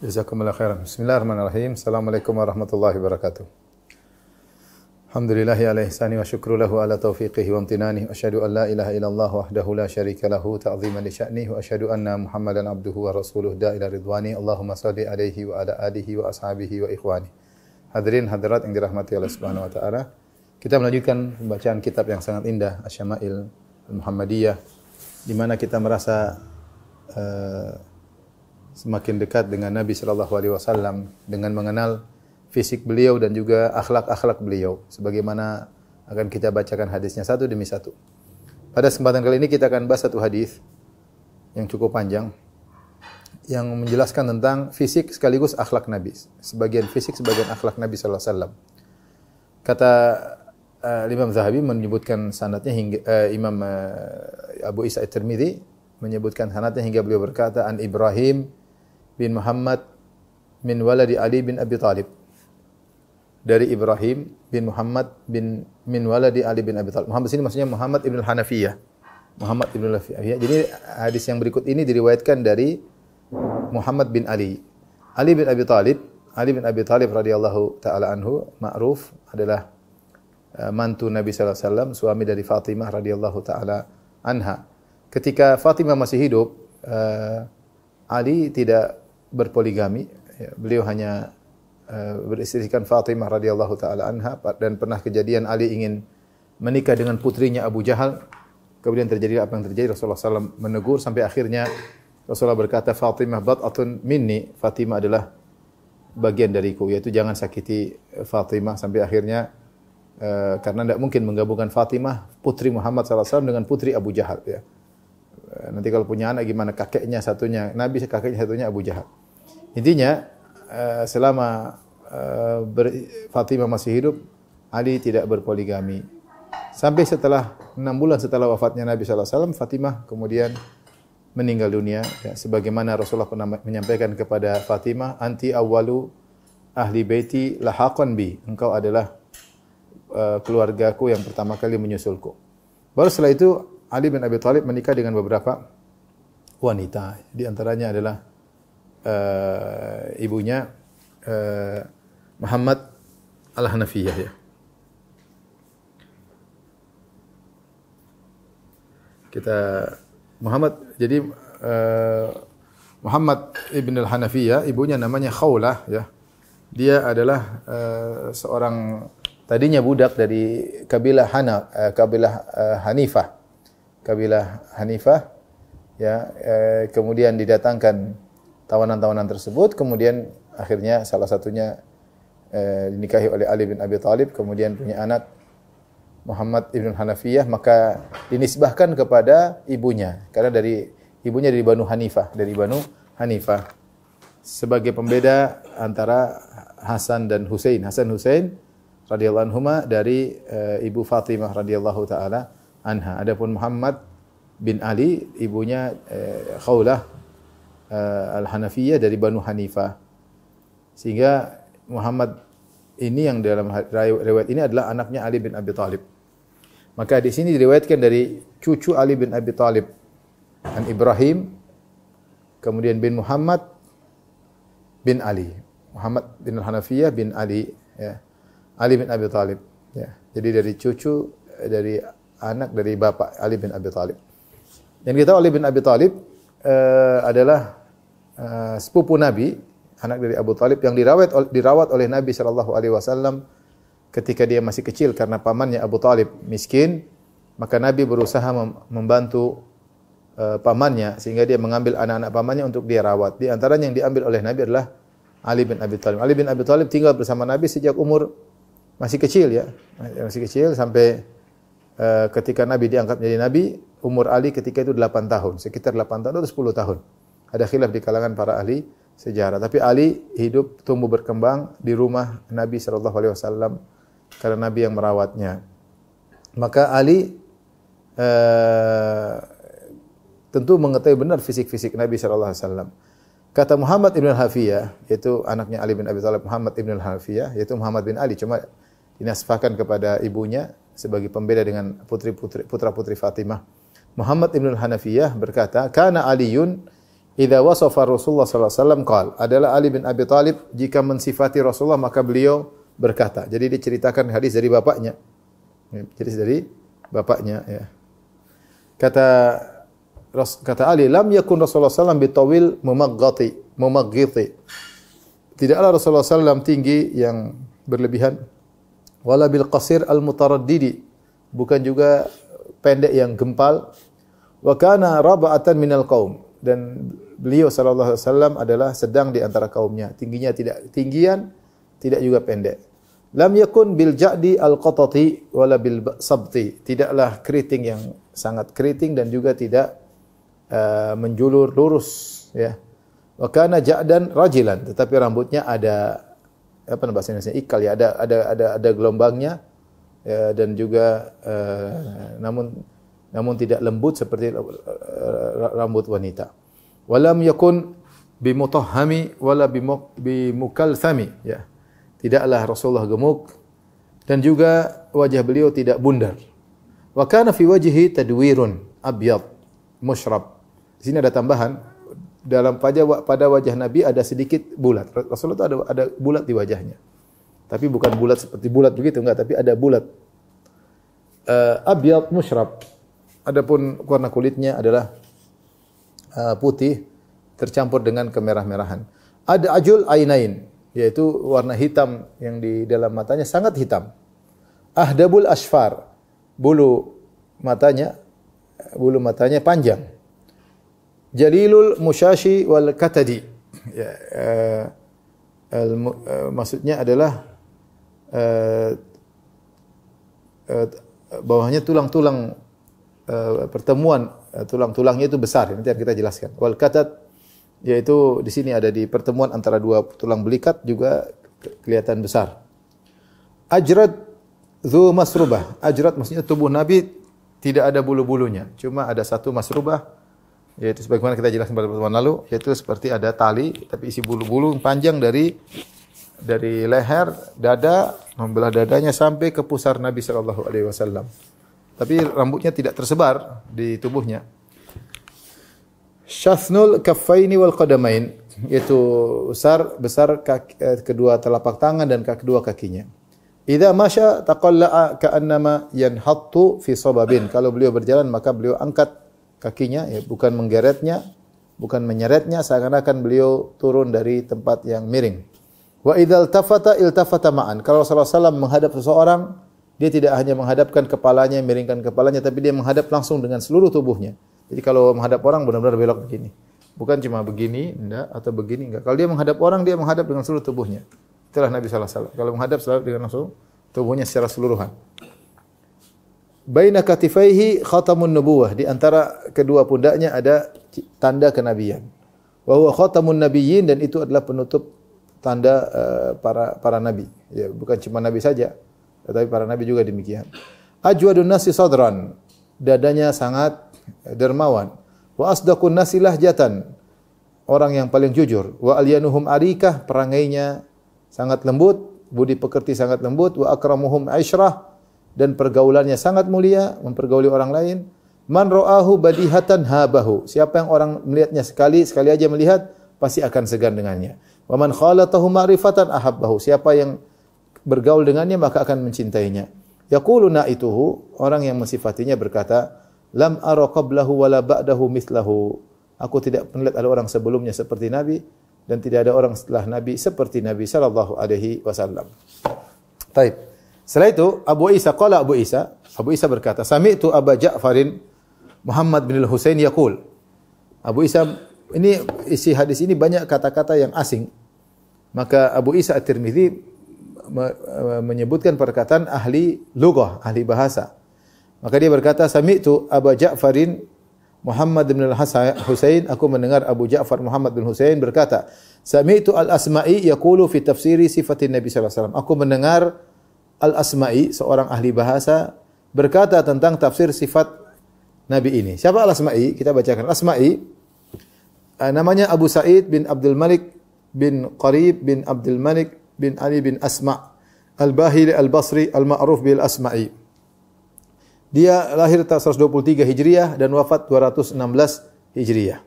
Jazakumullah khairan. Bismillahirrahmanirrahim. Assalamualaikum warahmatullahi wabarakatuh. Alhamdulillahi ala ihsani wa syukru lahu ala taufiqihi wa amtinani. Asyhadu an la ilaha illallah wahdahu la syarika lahu ta'ziman li sya'nihi wa asyhadu anna Muhammadan abduhu wa rasuluhu da'ila ridwani. Allahumma shalli alaihi wa ala alihi wa ashabihi wa ikhwani. Hadirin hadirat yang dirahmati Allah Subhanahu wa taala. Kita melanjutkan pembacaan kitab yang sangat indah Asy-Syama'il Al-Muhammadiyah, di mana kita merasa semakin dekat dengan Nabi sallallahu alaihi wasallam dengan mengenal fisik beliau dan juga akhlak-akhlak beliau, sebagaimana akan kita bacakan hadisnya satu demi satu. Pada kesempatan kali ini kita akan bahas satu hadis yang cukup panjang yang menjelaskan tentang fisik sekaligus akhlak Nabi. Sebagian fisik, sebagian akhlak Nabi sallallahu alaihi wasallam. Kata Imam Zahabi menyebutkan sanadnya hingga Imam Abu Isa At-Tirmidzi menyebutkan sanadnya hingga beliau berkata an Ibrahim bin Muhammad min waladi Ali bin Abi Talib. Dari Ibrahim bin Muhammad bin min waladi Ali bin Abi Talib. Muhammad sini maksudnya Muhammad ibn al-Hanafiyah. Muhammad ibn al-Hanafiyah. Jadi hadis yang berikut ini diriwayatkan dari Muhammad bin Ali. Ali bin Abi Talib. Ali bin Abi Talib radhiyallahu taala anhu ma'ruf adalah mantu Nabi sallallahu alaihi wasallam, suami dari Fatimah radhiyallahu taala anha. Ketika Fatimah masih hidup, Ali tidak berpoligami. Beliau hanya beristrikan Fatimah radhiyallahu taala anha, dan pernah kejadian Ali ingin menikah dengan putrinya Abu Jahal. Kemudian terjadi apa yang terjadi, Rasulullah SAW menegur sampai akhirnya Rasulullah berkata, Fatimah bat'atun minni, Fatimah adalah bagian dariku, yaitu jangan sakiti Fatimah. Sampai akhirnya karena tidak mungkin menggabungkan Fatimah putri Muhammad SAW dengan putri Abu Jahal, ya. Nanti kalau punya anak gimana, kakeknya satunya Nabi, kakeknya satunya Abu Jahal. Intinya selama Fatimah masih hidup, Ali tidak berpoligami. Sampai setelah 6 bulan setelah wafatnya Nabi sallallahu alaihi wasallam, Fatimah kemudian meninggal dunia, ya, sebagaimana Rasulullah pernah menyampaikan kepada Fatimah, anti awwalu ahli baiti lahaqan bi. Engkau adalah keluargaku yang pertama kali menyusulku. Baru setelah itu Ali bin Abi Thalib menikah dengan beberapa wanita. Di antaranya adalah ibunya Muhammad al-Hanafiyah, ya. Jadi Muhammad ibn al-Hanafiyah, ibunya namanya Khawlah, ya. Dia adalah seorang tadinya budak dari kabilah Hanifah. Kabilah Hanifah, ya, kemudian didatangkan tawanan-tawanan tersebut, kemudian akhirnya salah satunya dinikahi oleh Ali bin Abi Thalib, kemudian punya anak Muhammad ibn Hanafiyah, maka dinisbahkan kepada ibunya karena ibunya dari Banu Hanifah, sebagai pembeda antara Hasan dan Husain. Hasan Husain radhiyallahu anhuma dari ibu Fatimah radhiyallahu taala anha. Adapun Muhammad bin Ali, ibunya Khawlah al-Hanafiyah dari Banu Hanifah. Sehingga Muhammad ini yang dalam riwayat ini adalah anaknya Ali bin Abi Thalib. Maka di sini diriwayatkan dari cucu Ali bin Abi Thalib, an Ibrahim, kemudian bin Muhammad bin Ali. Muhammad bin al-Hanafiyah bin Ali, ya. Ali bin Abi Thalib, ya. Jadi dari cucu, dari anak dari bapak Ali bin Abi Thalib. Dan kita Ali bin Abi Thalib adalah sepupu Nabi, anak dari Abu Thalib yang dirawat oleh Nabi sallallahu alaihi wasallam ketika dia masih kecil karena pamannya Abu Thalib miskin, maka Nabi berusaha membantu pamannya sehingga dia mengambil anak-anak pamannya untuk dia rawat. Di antaranya yang diambil oleh Nabi adalah Ali bin Abi Thalib. Ali bin Abi Thalib tinggal bersama Nabi sejak umur masih kecil, ya. Masih kecil sampai ketika Nabi diangkat menjadi Nabi, umur Ali ketika itu 8 tahun, sekitar 8 tahun atau 10 tahun. Ada khilaf di kalangan para ahli sejarah. Tapi Ali hidup tumbuh berkembang di rumah Nabi sallallahu alaihi wasallam karena Nabi yang merawatnya. Maka Ali tentu mengetahui benar fisik-fisik Nabi sallallahu alaihi wasallam. Kata Muhammad ibn al-Hanafiyah, yaitu anaknya Ali bin Abi Thalib, Muhammad ibn al-Hanafiyah, yaitu Muhammad bin Ali, cuma dinasbahkan kepada ibunya sebagai pembeda dengan putra-putri Fatimah. Muhammad ibn al-Hanafiyah berkata, "Kana Aliyun idza wasafa Rasulullah sallallahu alaihi wasallam qala, adalah Ali bin Abi Thalib jika mensifati Rasulullah maka beliau berkata. Jadi diceritakan hadis dari bapaknya. Hadis dari bapaknya ya. Kata Ali, lam yakun Rasulullah sallallahu alaihi wasallam bitawil mumaghiti. Tidaklah Rasulullah sallallahu tinggi yang berlebihan, wala bil qasir al mutaraddidi, bukan juga pendek yang gempal. Wa kana raba'atan minal qaum, dan beliau sallallahu alaihi wasallam adalah sedang di antara kaumnya. Tingginya tidak tinggian, tidak juga pendek. Lam yakun bil ja'di al qatati wala bil sabti, tidaklah keriting yang sangat keriting dan juga tidak menjulur lurus ya. Wa kana ja'dan rajilan, tetapi rambutnya ada apa bahasa Indonesia ikal ya, ada gelombangnya ya, dan juga namun tidak lembut seperti rambut wanita. Walam yakun bimutahhami wala bimukalthami ya. Tidaklah Rasulullah gemuk dan juga wajah beliau tidak bundar. Wa kana fi wajhihi tadwirun abyad mushrab. Di sini ada tambahan, dalam pada wajah Nabi ada sedikit bulat. Rasulullah itu ada bulat di wajahnya. Tapi bukan bulat seperti bulat begitu enggak, tapi ada bulat. Abyad mushrab. Adapun warna kulitnya adalah putih tercampur dengan kemerah-merahan. Ada ajul ainain, yaitu warna hitam yang di dalam matanya sangat hitam. Ahdabul asfar, bulu matanya panjang. Jalilul musyashi wal katadi. Ya, maksudnya adalah bawahnya tulang-tulang pertemuan tulang-tulangnya itu besar. Nanti kita jelaskan. Wal katad, yaitu di sini ada di pertemuan antara dua tulang belikat juga kelihatan besar. Ajrad dzu masrubah. Ajrad maksudnya tubuh Nabi tidak ada bulu-bulunya, cuma ada satu masrubah, yaitu sebagaimana kita jelaskan pada pertemuan lalu, yaitu seperti ada tali tapi isi bulu-bulu panjang dari leher, dada, membelah dadanya sampai ke pusar Nabi sallallahu alaihi wasallam. Tapi rambutnya tidak tersebar di tubuhnya. Syathnul kaffaini wal qadamain, yaitu besar kedua telapak tangan dan kedua kakinya. Idza masya taqalla'a ka'annama yanhattu fi sababin. Kalau beliau berjalan maka beliau angkat kakinya, ya, bukan menggeretnya, bukan menyeretnya, seakan-akan beliau turun dari tempat yang miring. Wa idzal tafata iltafata ma'an. Kalau Rasulullah SAW menghadap seseorang, dia tidak hanya menghadapkan kepalanya, miringkan kepalanya, tapi dia menghadap langsung dengan seluruh tubuhnya. Jadi kalau menghadap orang benar-benar belok begini. Bukan cuma begini, enggak, atau begini, enggak. Kalau dia menghadap orang, dia menghadap dengan seluruh tubuhnya. Itulah Nabi SAW. Kalau menghadap selalu dengan langsung tubuhnya secara seluruhan. Baina katifaihi khatamun nubuwah, di antara kedua pundaknya ada tanda kenabian. Wa huwa khatamun nabiyyin, dan itu adalah penutup tanda para nabi. Ya, bukan cuma nabi saja, tetapi para nabi juga demikian. Ajwadun nasi sadran, dadanya sangat dermawan. Wa asdaqun nasi lahjatan, orang yang paling jujur. Wa alyanuhum arikah, perangainya sangat lembut, budi pekerti sangat lembut. Wa akramuhum aishrah, dan pergaulannya sangat mulia, mempergauli orang lain. Man ra'ahu badihatan habahu, siapa yang orang melihatnya sekali aja melihat, pasti akan segan dengannya. Wa man khalatahu ma'rifatan ahabbahu, siapa yang bergaul dengannya maka akan mencintainya. Yaqulu naituhu, orang yang mensifatinya berkata, lam ara qablahu wala ba'dahu mithlahu, aku tidak melihat ada orang sebelumnya seperti Nabi dan tidak ada orang setelah Nabi seperti Nabi sallallahu alaihi wasallam. Baik. Setelah itu Abu Isa berkata, sami'tu Aba Ja'farin Muhammad bin al-Husain yaqul. Abu Isa, ini isi hadis ini banyak kata-kata yang asing. Maka Abu Isa At-Tirmidzi menyebutkan perkataan ahli lughah, ahli bahasa. Maka dia berkata, sami'tu Aba Ja'farin Muhammad bin al-Husain, aku mendengar Abu Ja'far Muhammad bin Husain berkata, sami'tu al-Asma'i yaqulu fi tafsiri sifatin Nabi sallallahu alaihi wasallam. Aku mendengar Al-Asma'i, seorang ahli bahasa, berkata tentang tafsir sifat Nabi ini. Siapa Al-Asma'i? Kita bacakan. Al-Asma'i namanya Abu Sa'id bin Abdul Malik bin Qarib bin Abdul Malik bin Ali bin Asma' Al-Bahili Al-Basri Al-Ma'ruf bil Asma'i. Dia lahir tahun 123 Hijriah dan wafat 216 Hijriah.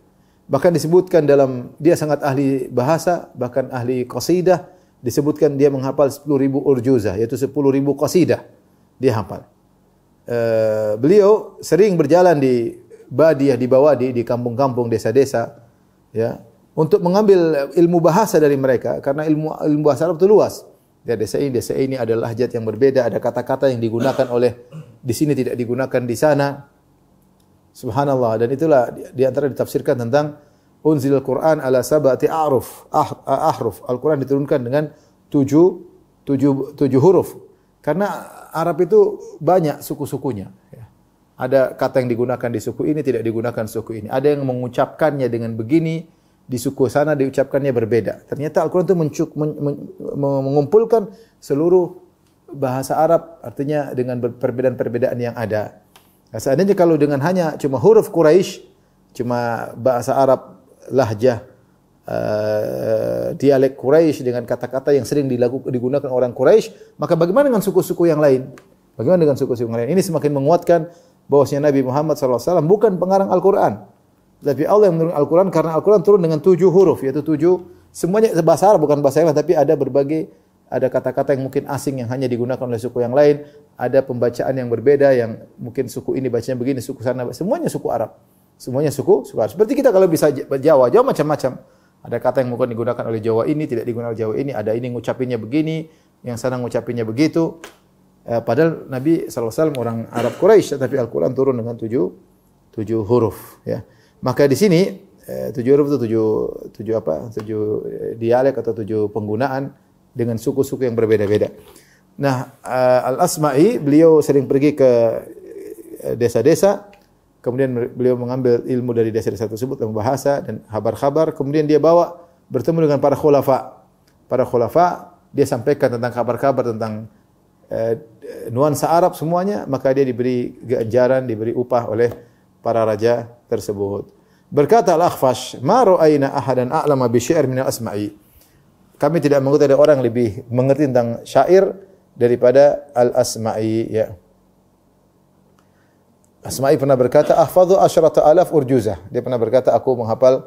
Bahkan disebutkan dia sangat ahli bahasa, bahkan ahli qasidah, disebutkan dia menghafal 10.000 urjuzah, yaitu 10.000 qasidah dia hafal. Beliau sering berjalan di Badiah, di Bawadi, di kampung-kampung, desa-desa, ya, untuk mengambil ilmu bahasa dari mereka, karena ilmu bahasa Arab itu luas. Ya, desa ini ada lahjat yang berbeda, ada kata-kata yang digunakan di sini tidak digunakan di sana. Subhanallah. Dan itulah di antara ditafsirkan tentang unzilal Quran ala sab'ati ahruf. Al-Quran diturunkan dengan tujuh huruf. Karena Arab itu banyak suku-sukunya. Ya. Ada kata yang digunakan di suku ini, tidak digunakan suku ini. Ada yang mengucapkannya dengan begini, di suku sana diucapkannya berbeda. Ternyata Al-Quran itu mengumpulkan seluruh bahasa Arab, artinya dengan perbedaan-perbedaan yang ada. Nah, seandainya kalau dengan hanya cuma huruf Quraisy, cuma bahasa Arab, lahjah, dialek Quraisy dengan kata-kata yang sering digunakan orang Quraisy, maka bagaimana dengan suku-suku yang lain? Bagaimana dengan suku-suku yang lain? Ini semakin menguatkan bahwasanya Nabi Muhammad SAW bukan pengarang Al-Quran. Tapi Allah yang menurunkan Al-Quran, karena Al-Quran turun dengan 7 huruf, yaitu 7, semuanya bahasa Arab, bukan bahasa yang lain, tapi ada kata-kata yang mungkin asing yang hanya digunakan oleh suku yang lain, ada pembacaan yang berbeda yang mungkin suku ini bacanya begini, suku sana, semuanya suku Arab. Semuanya suku Arab. Seperti kita kalau bisa Jawa macam-macam. Ada kata yang mungkin digunakan oleh Jawa ini, tidak digunakan oleh Jawa ini, ada ini ngucapinnya begini, yang sana ngucapinnya begitu. Padahal Nabi SAW orang Arab Quraisy, tapi Al-Quran turun dengan 7 huruf. Ya. Maka di sini 7 huruf itu 7 dialek atau 7 penggunaan dengan suku-suku yang berbeda-beda. Nah, Al-Asma'i beliau sering pergi ke desa-desa, kemudian beliau mengambil ilmu dari desa-desa tersebut, ilmu bahasa dan kabar-kabar, kemudian dia bawa bertemu dengan para khulafa. Para khulafa dia sampaikan tentang kabar-kabar tentang nuansa Arab semuanya, maka dia diberi ganjaran, diberi upah oleh para raja tersebut. Berkata Al-Akhfash, "Ma ra'ayna ahadan a'lama bi syi'r min al-Asma'i." Kami tidak mengerti ada orang lebih mengerti tentang syair daripada Al-Asma'i, ya. Asma'i pernah berkata, "Ahfadhu 10,000 urjuzah." Dia pernah berkata, aku menghafal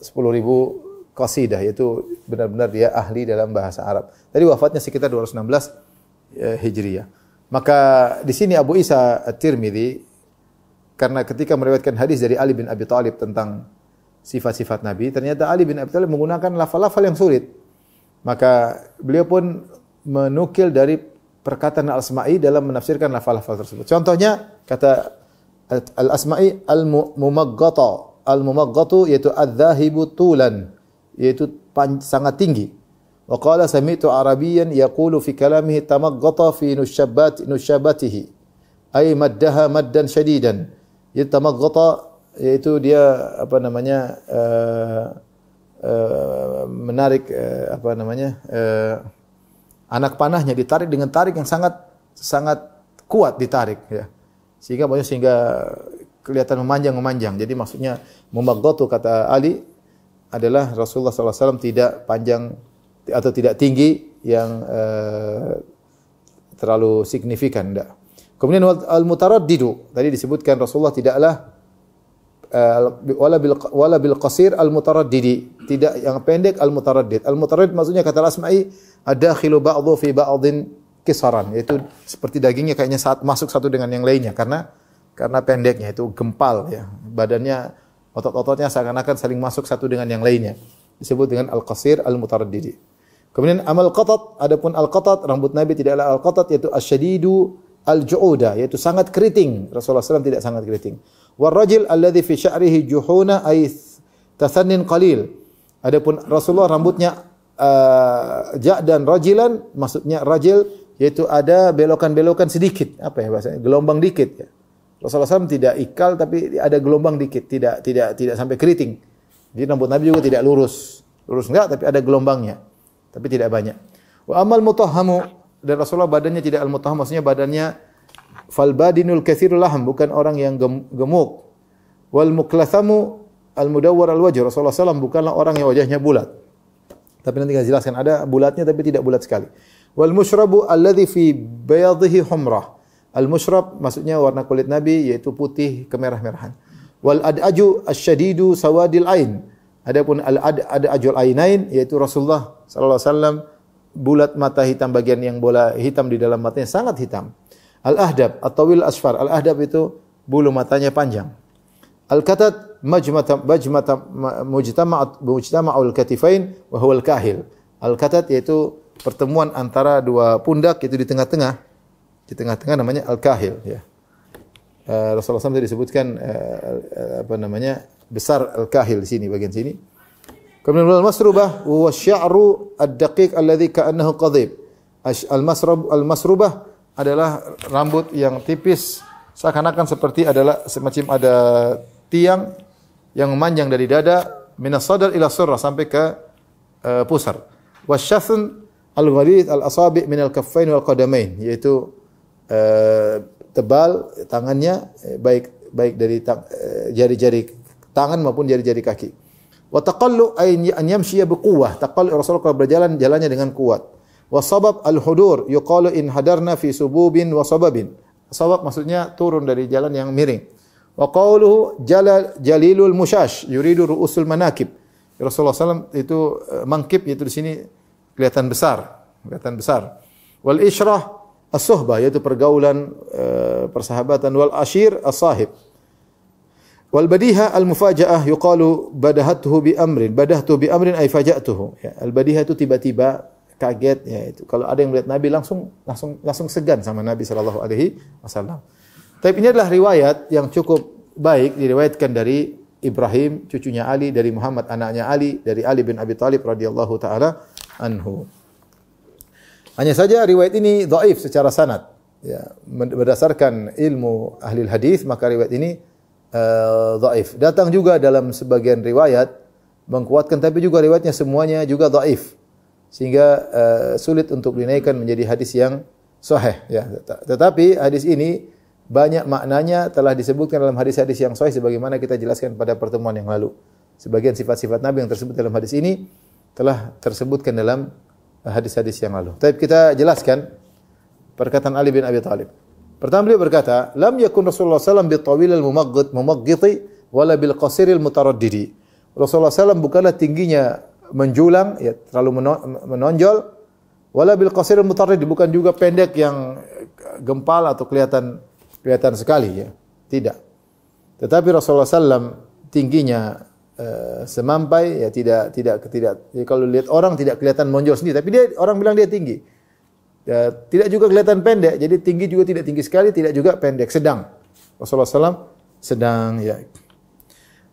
10.000 qasidah, yaitu benar-benar dia ahli dalam bahasa Arab. Tadi wafatnya sekitar 216 Hijriah. Maka di sini Abu Isa At-Tirmidzi, karena ketika meriwayatkan hadis dari Ali bin Abi Thalib tentang sifat-sifat Nabi, ternyata Ali bin Abi Thalib menggunakan lafal-lafal yang sulit. Maka beliau pun menukil dari perkataan Al-Asma'i dalam menafsirkan lafal-lafal tersebut. Contohnya kata Al-Asma'i al-mumaggata. Al-mumaggatu yaitu adz-dzahibu tulan, yaitu sangat tinggi. Wa qala sami'tu Arabiyyan yaqulu fi kalamihi tamaggata fi nusyabatihi. Ay maddaha maddan shadidan. Yaitu tamaggata yaitu dia menarik anak panahnya ditarik dengan tarik yang sangat kuat ditarik, ya. Sehingga kelihatan memanjang. Jadi maksudnya mumaggatu kata Ali adalah Rasulullah SAW tidak panjang atau tidak tinggi yang terlalu signifikan, enggak. Kemudian al-mutaraddidu, tadi disebutkan Rasulullah tidaklah wala bil qasir al-mutaraddidi, tidak yang pendek al-mutaraddid. Al-mutaraddid maksudnya kata Al-Asma'i ad-dakhilu ba'dhu fi ba'dhin kisaran, yaitu seperti dagingnya kayaknya masuk satu dengan yang lainnya karena pendeknya, itu gempal, ya. Badannya, otot-ototnya seakan-akan saling masuk satu dengan yang lainnya. Disebut dengan al-qasir al-mutaraddidi. Kemudian amal qatat, adapun al-qatat, rambut Nabi tidaklah al-qatat, yaitu asyadidu al-ju'uda, yaitu sangat keriting. Rasulullah SAW tidak sangat keriting. Warrajil alladhi fi sya'rihi juhuna ay tathannin qalil. Adapun Rasulullah rambutnya ja'dan rajilan, maksudnya rajil yaitu ada belokan-belokan sedikit, apa ya bahasanya? Gelombang dikit, ya. Rasulullah SAW tidak ikal tapi ada gelombang dikit, tidak sampai keriting. Jadi rambut Nabi juga tidak lurus enggak, tapi ada gelombangnya, tapi tidak banyak. Wa amal mutahhamu, dan Rasulullah badannya tidak al-mutahham, maksudnya badannya fal badinul katsirul lahm, bukan orang yang gemuk. Wal muklathamu al-mudawwar al-wajh, Rasulullah SAW bukanlah orang yang wajahnya bulat. Tapi nanti kita jelaskan, ada bulatnya tapi tidak bulat sekali. Wal musyrabu alladhi fi bayadhihi humrah. Al-musyrab maksudnya warna kulit Nabi yaitu putih kemerah-merahan. Wal ad'aju asyadidu sawadil ain. Adapun al-ad'ajul ainain yaitu Rasulullah sallallahu alaihi wasallam bulat mata hitam, bagian yang bola hitam di dalam matanya sangat hitam. Al-ahdab at-tawil asfar. Al-ahdab itu bulu matanya panjang. Al-katat mujtama'ul katifain wa huwa al-kahil. Al-katat yaitu pertemuan antara dua pundak, itu di tengah-tengah. Di tengah-tengah namanya al-kahil, ya. Rasulullah SAW disebutkan besar al-kahil di sini, bagian sini. Kemudian al-masrubah wa sya'ru ad-daqiq alladhi ka'annahu qadhib. Al-masrubah adalah rambut yang tipis seakan-akan seperti adalah semacam ada tiang yang memanjang dari dada minas sadar ila surrah sampai ke pusar. Wasyathn al-ghalid al-asabi' min al-kaffain wal qadamain, yaitu tebal tangannya, baik dari jari-jari tangan maupun jari-jari kaki. Wa taqallu an yamshiya biquwwah. Taqallu Rasulullah kalau berjalan jalannya dengan kuat. Wa sabab al-hudur yuqalu in hadarna fi sububin wa sababin. Sabab maksudnya turun dari jalan yang miring. Wa qawluhu jalilul mushash yuridu ru'usul manakib. Rasulullah SAW itu mangkib, itu di sini kelihatan besar, Wal isyrah as-suhbah, yaitu pergaulan, persahabatan. Wal ashir as-sahib. Wal badiha al-mufaja'ah yuqalu badahatuhu bi amrin ay faja'tuhu. Ya, al-badiha itu tiba-tiba kaget, ya itu. Kalau ada yang melihat Nabi langsung segan sama Nabi sallallahu alaihi wasallam. Tapi ini adalah riwayat yang cukup baik, diriwayatkan dari Ibrahim cucunya Ali, dari Muhammad anaknya Ali, dari Ali bin Abi Thalib radhiyallahu taala anhu. Hanya saja riwayat ini dhaif secara sanad. Ya, berdasarkan ilmu ahli hadis maka riwayat ini dhaif. Datang juga dalam sebagian riwayat menguatkan, tapi juga riwayatnya semuanya juga dhaif. Sehingga sulit untuk dinaikkan menjadi hadis yang sahih, ya. Tetapi hadis ini banyak maknanya telah disebutkan dalam hadis-hadis yang sahih sebagaimana kita jelaskan pada pertemuan yang lalu. Sebagian sifat-sifat Nabi yang tersebut dalam hadis ini telah tersebutkan dalam hadis-hadis yang lalu. Tapi kita jelaskan perkataan Ali bin Abi Thalib. Pertama beliau berkata, "Lam yakun Rasulullah sallallahu alaihi wasallam bitawil al-mumaghiti wala bil qasir al-mutaraddidi." Rasulullah sallallahu bukanlah tingginya menjulang, ya terlalu menonjol, wala bil qasir al-mutaraddidi, bukan juga pendek yang gempal atau kelihatan sekali, ya. Tidak. Tetapi Rasulullah sallallahu tingginya semampai, ya tidak. Jadi kalau lihat orang tidak kelihatan menonjol sendiri, tapi orang bilang dia tinggi. Ya, tidak juga kelihatan pendek, jadi tinggi juga tidak tinggi sekali, tidak juga pendek, sedang. Rasulullah SAW sedang, ya.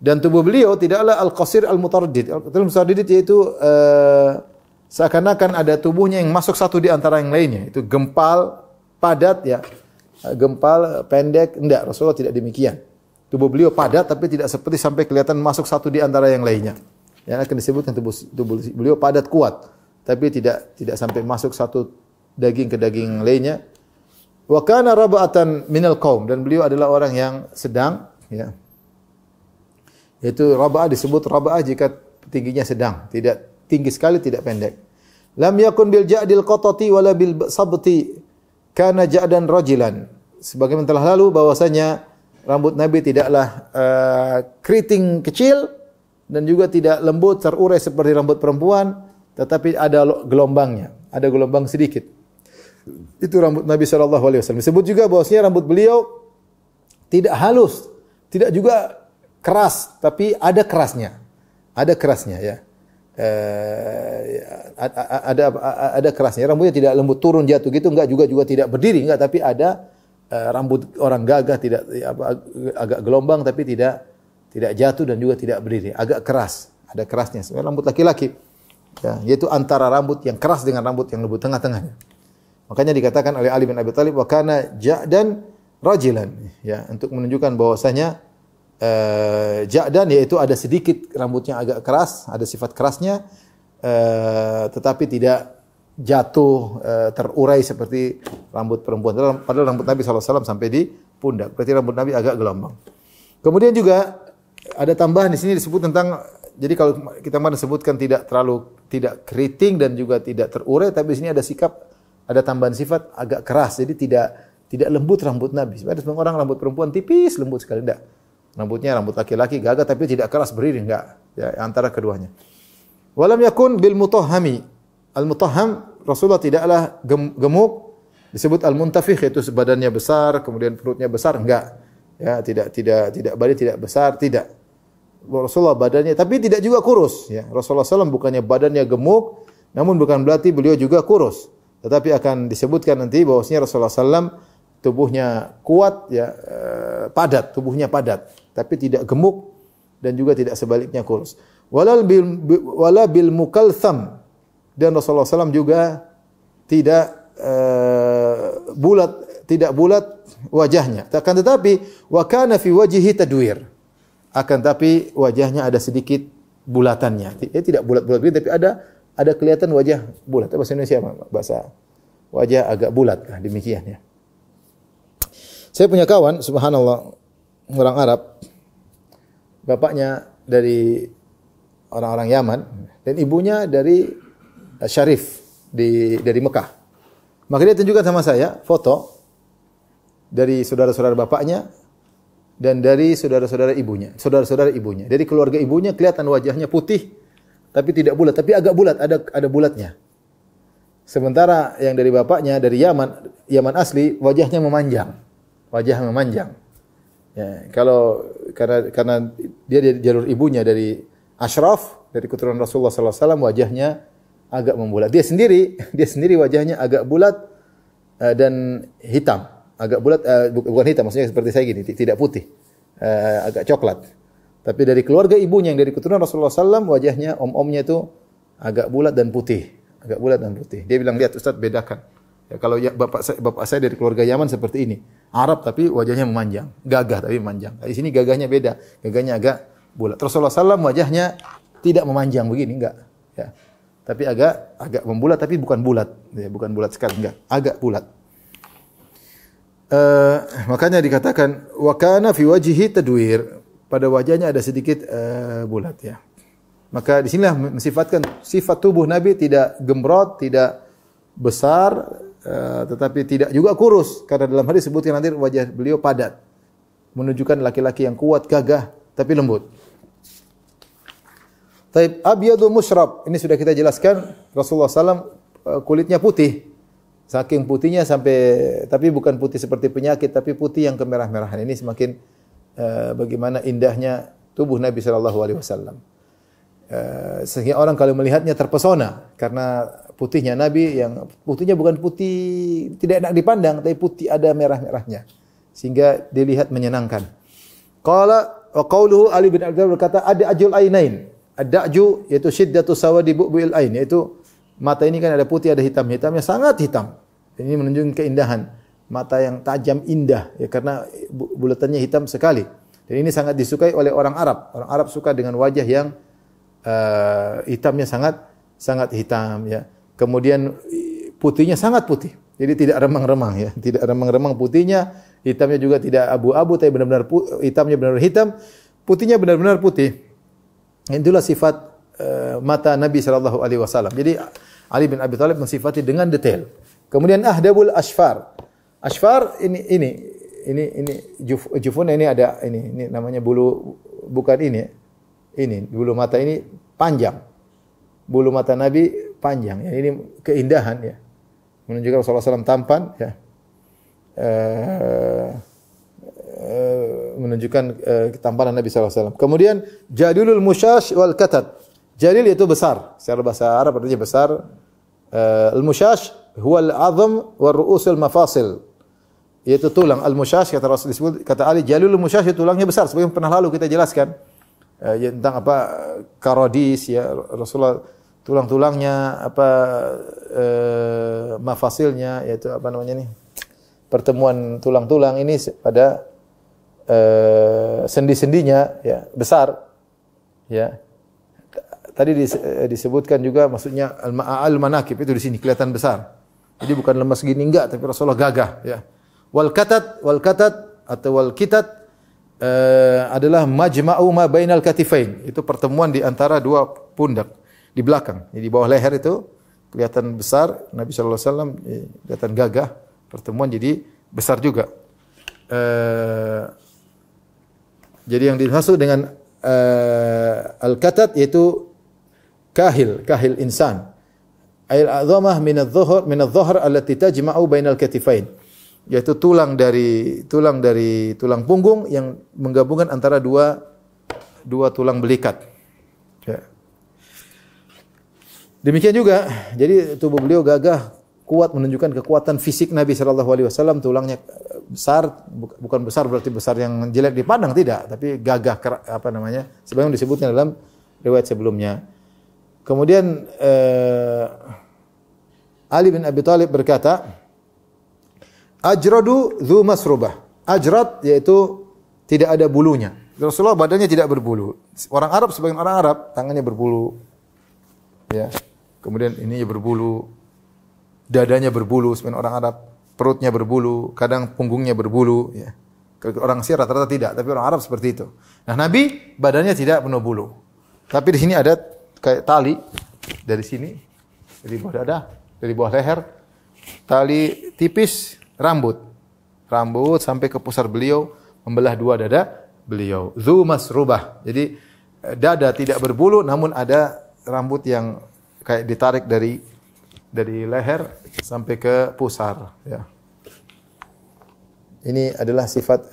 Dan tubuh beliau tidaklah al-qasir al-mutaraddid. Al-mutaraddid yaitu seakan-akan ada tubuhnya yang masuk satu di antara yang lainnya. Itu gempal, padat, ya. Gempal, pendek, enggak. Rasulullah tidak demikian. Tubuh beliau padat tapi tidak seperti sampai kelihatan masuk satu di antara yang lainnya. Yang akan disebutkan tubuh beliau padat kuat, tapi tidak sampai masuk satu daging ke daging lainnya. Wa kana raba'atan minal qaum, dan beliau adalah orang yang sedang, ya. Yaitu raba'ah, disebut raba'ah jika tingginya sedang, tidak tinggi sekali, tidak pendek. Lam yakun bil ja'dil qatati wala bil sabti, kana ja'dan rajilan. Sebagaimana telah lalu bahwasanya rambut Nabi tidaklah keriting kecil dan juga tidak lembut terurai seperti rambut perempuan, tetapi ada gelombangnya, ada gelombang sedikit. Itu rambut Nabi sallallahu alaihi wasallam. Disebut juga bahwasanya rambut beliau tidak halus, tidak juga keras, tapi ada kerasnya. Ada kerasnya, ya. Ada kerasnya. Rambutnya tidak lembut turun jatuh gitu, enggak, juga tidak berdiri, enggak, tapi ada rambut orang gagah, tidak agak gelombang tapi tidak jatuh dan juga tidak berdiri, agak keras, ada kerasnya. Sebenarnya rambut laki-laki, ya, yaitu antara rambut yang keras dengan rambut yang lembut, tengah-tengahnya. Makanya dikatakan oleh Ali bin Abi Thalib, wa kana ja'dan rajilan, ya, untuk menunjukkan bahwasanya ja'dan yaitu ada sedikit rambutnya agak keras, ada sifat kerasnya, tetapi tidak jatuh terurai seperti rambut perempuan. Padahal rambut Nabi SAW sampai di pundak. Berarti rambut Nabi agak gelombang. Kemudian juga ada tambahan di sini disebut tentang, jadi kalau kita kemarin sebutkan tidak keriting dan juga tidak terurai, tapi di sini ada tambahan sifat agak keras. Jadi tidak lembut rambut Nabi. Sebenarnya orang rambut perempuan tipis, lembut sekali, tidak. Rambutnya rambut laki-laki gagah tapi tidak keras berdiri, enggak. Ya, antara keduanya. Walam yakun bil mutahhami. Al-mutahham Rasulullah tidaklah gemuk, disebut al-muntafikh, yaitu badannya besar, kemudian perutnya besar, enggak. Ya, tidak badan tidak besar, tidak. Rasulullah badannya tapi tidak juga kurus, ya. Rasulullah SAW bukannya badannya gemuk, namun bukan berarti beliau juga kurus. Tetapi akan disebutkan nanti bahwasanya Rasulullah SAW tubuhnya kuat, ya, padat, tubuhnya padat, tapi tidak gemuk dan juga tidak sebaliknya kurus. Wala bil mukaltham, dan Rasulullah SAW juga tidak bulat wajahnya. Akan tetapi wa kana fi wajhihi tadwir. Akan tapi wajahnya ada sedikit bulatannya. Tidak bulat-bulat tapi ada kelihatan wajah bulat. Bahasa Indonesia bahasa wajah agak bulat. Nah, demikian ya. Saya punya kawan, subhanallah, orang Arab. Bapaknya dari orang-orang Yaman dan ibunya dari Syarif dari Mekah. Maka dia tunjukkan sama saya foto dari saudara-saudara bapaknya dan dari saudara-saudara ibunya. Dari keluarga ibunya kelihatan wajahnya putih tapi tidak bulat, tapi agak bulat, ada bulatnya. Sementara yang dari bapaknya dari Yaman asli, wajahnya memanjang. Ya, karena dia dari jalur ibunya dari Ashraf, dari keturunan Rasulullah sallallahu alaihi wasallam, wajahnya agak membulat. Dia sendiri wajahnya agak bulat dan hitam. Agak bulat, bukan hitam, maksudnya seperti saya gini, tidak putih, agak coklat. Tapi dari keluarga ibunya yang dari keturunan Rasulullah SAW, wajahnya om-omnya itu agak bulat dan putih. Dia bilang, lihat Ustaz, bedakan. Ya, kalau bapak saya dari keluarga Yaman seperti ini, Arab tapi wajahnya memanjang, gagah tapi memanjang. Di sini gagahnya beda, gagahnya agak bulat. Rasulullah SAW wajahnya tidak memanjang begini, enggak. Ya. Tapi agak membulat, tapi bukan bulat, ya, bukan bulat sekali, enggak, agak bulat. Makanya dikatakan wa kana fi wajhihi tadwir, pada wajahnya ada sedikit bulat, ya. Maka di sinilah mensifatkan sifat tubuh Nabi tidak gemrot, tidak besar, tetapi tidak juga kurus, karena dalam hadis disebutkan nanti wajah beliau padat, menunjukkan laki-laki yang kuat, gagah, tapi lembut. Taib abyadu musyrab, ini sudah kita jelaskan, Rasulullah SAW kulitnya putih. Saking putihnya tapi bukan putih seperti penyakit, tapi putih yang kemerah-merahan. Ini semakin bagaimana indahnya tubuh Nabi sallallahu alaihi wasallam. Sehingga orang kalau melihatnya terpesona karena putihnya Nabi, yang putihnya bukan putih tidak enak dipandang, tapi putih ada merah-merahnya, sehingga dilihat menyenangkan. Qala wa qauluhu Ali bin Abi Thalib berkata, ada ajul ainain. Ad-da'ju yaitu syiddatu sawadi bu'bil ain, yaitu mata ini kan ada putih, ada hitamnya sangat hitam. Ini menunjukkan keindahan. Mata yang tajam indah, ya, karena bulatannya hitam sekali. Dan ini sangat disukai oleh orang Arab. Orang Arab suka dengan wajah yang hitamnya sangat hitam, ya. Kemudian putihnya sangat putih. Jadi tidak remang-remang, ya. Tidak remang-remang putihnya, hitamnya juga tidak abu-abu, tapi benar-benar hitamnya benar-benar hitam, putihnya benar-benar putih. Itulah sifat mata Nabi sallallahu alaihi wasallam. Jadi Ali bin Abi Thalib mensifati dengan detail. Kemudian ahdabul asfar. Asfar ini jufun ini ada ini namanya bulu, bukan ini. Ini bulu mata ini panjang. Bulu mata Nabi panjang, ya. Ini keindahan, ya. Menunjukkan Rasulullah SAW tampan, ya. Menunjukkan ketampanan Nabi SAW. Kemudian jadulul musyash wal katat. Jalil itu besar. Secara bahasa Arab artinya besar. Al-musyash huwa al-'azm wa ru'usul mafasil. Yaitu tulang. Al-musyash kata Rasul disebut, kata Ali, jalilul musyash itu tulangnya besar. Seperti yang pernah lalu kita jelaskan tentang apa karodis, ya, Rasulullah tulang-tulangnya mafasilnya, yaitu apa namanya nih? Pertemuan tulang-tulang ini pada sendi-sendinya, ya, besar, ya. Tadi disebutkan juga maksudnya al-manakib itu di sini kelihatan besar. Jadi bukan lemas gini enggak, tapi Rasulullah gagah, ya. Wal katat atau wal kitat adalah majma'u ma bainal katifain. Itu pertemuan di antara dua pundak di belakang. Jadi di bawah leher itu kelihatan besar, Nabi sallallahu alaihi wasallam kelihatan gagah, pertemuan jadi besar juga. Jadi yang dimaksud dengan al-katat yaitu kahil insan. Al-'azamah min adh-dhahr allati tajma'u bainal katifain. Yaitu tulang dari tulang punggung yang menggabungkan antara dua tulang belikat. Ya. Demikian juga, jadi tubuh beliau gagah, kuat, menunjukkan kekuatan fisik Nabi sallallahu alaihi wasallam. Tulangnya besar, bukan besar berarti besar yang jelek dipandang, tidak, tapi gagah, sebagaimana disebutnya dalam riwayat sebelumnya. Kemudian Ali bin Abi Thalib berkata, Ajradu dzu masrubah. Ajrad yaitu tidak ada bulunya. Rasulullah badannya tidak berbulu. Orang Arab, sebagian orang Arab tangannya berbulu. Ya. Kemudian ininya berbulu. Dadanya berbulu, sebagian orang Arab. Perutnya berbulu, kadang punggungnya berbulu, ya. Orang Mesir rata-rata tidak, tapi orang Arab seperti itu. Nah, Nabi badannya tidak penuh bulu. Tapi di sini ada kayak tali dari sini, dari bawah dada, dari bawah leher, tali tipis, rambut sampai ke pusar beliau, membelah dua dada beliau. Dzu masrubah. Jadi dada tidak berbulu, namun ada rambut yang kayak ditarik dari leher sampai ke pusar. Ya. Ini adalah sifat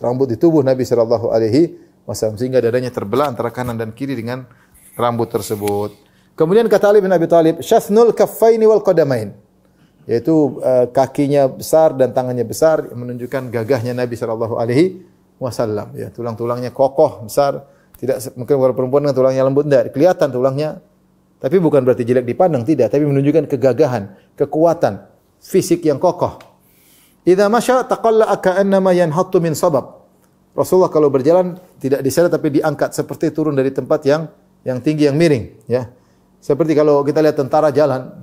rambut di tubuh Nabi Sallallahu Alaihi Wasallam, sehingga dadanya terbelah antara kanan dan kiri dengan rambut tersebut. Kemudian kata Ali bin Abi Thalib, syathnul kaffaini wal qadamain, yaitu kakinya besar dan tangannya besar, menunjukkan gagahnya Nabi Sallallahu Alaihi Wasallam. Ya, tulang-tulangnya kokoh, besar. Tidak mungkin orang perempuan dengan tulangnya lembut, tidak kelihatan tulangnya. Tapi bukan berarti jelek dipandang, tidak. Tapi menunjukkan kegagahan, kekuatan, fisik yang kokoh. Idza masya taqalla'a ka'annama yanhattu min sabab. Rasulullah kalau berjalan tidak diseret tapi diangkat seperti turun dari tempat yang tinggi, yang miring. Ya. Seperti kalau kita lihat tentara jalan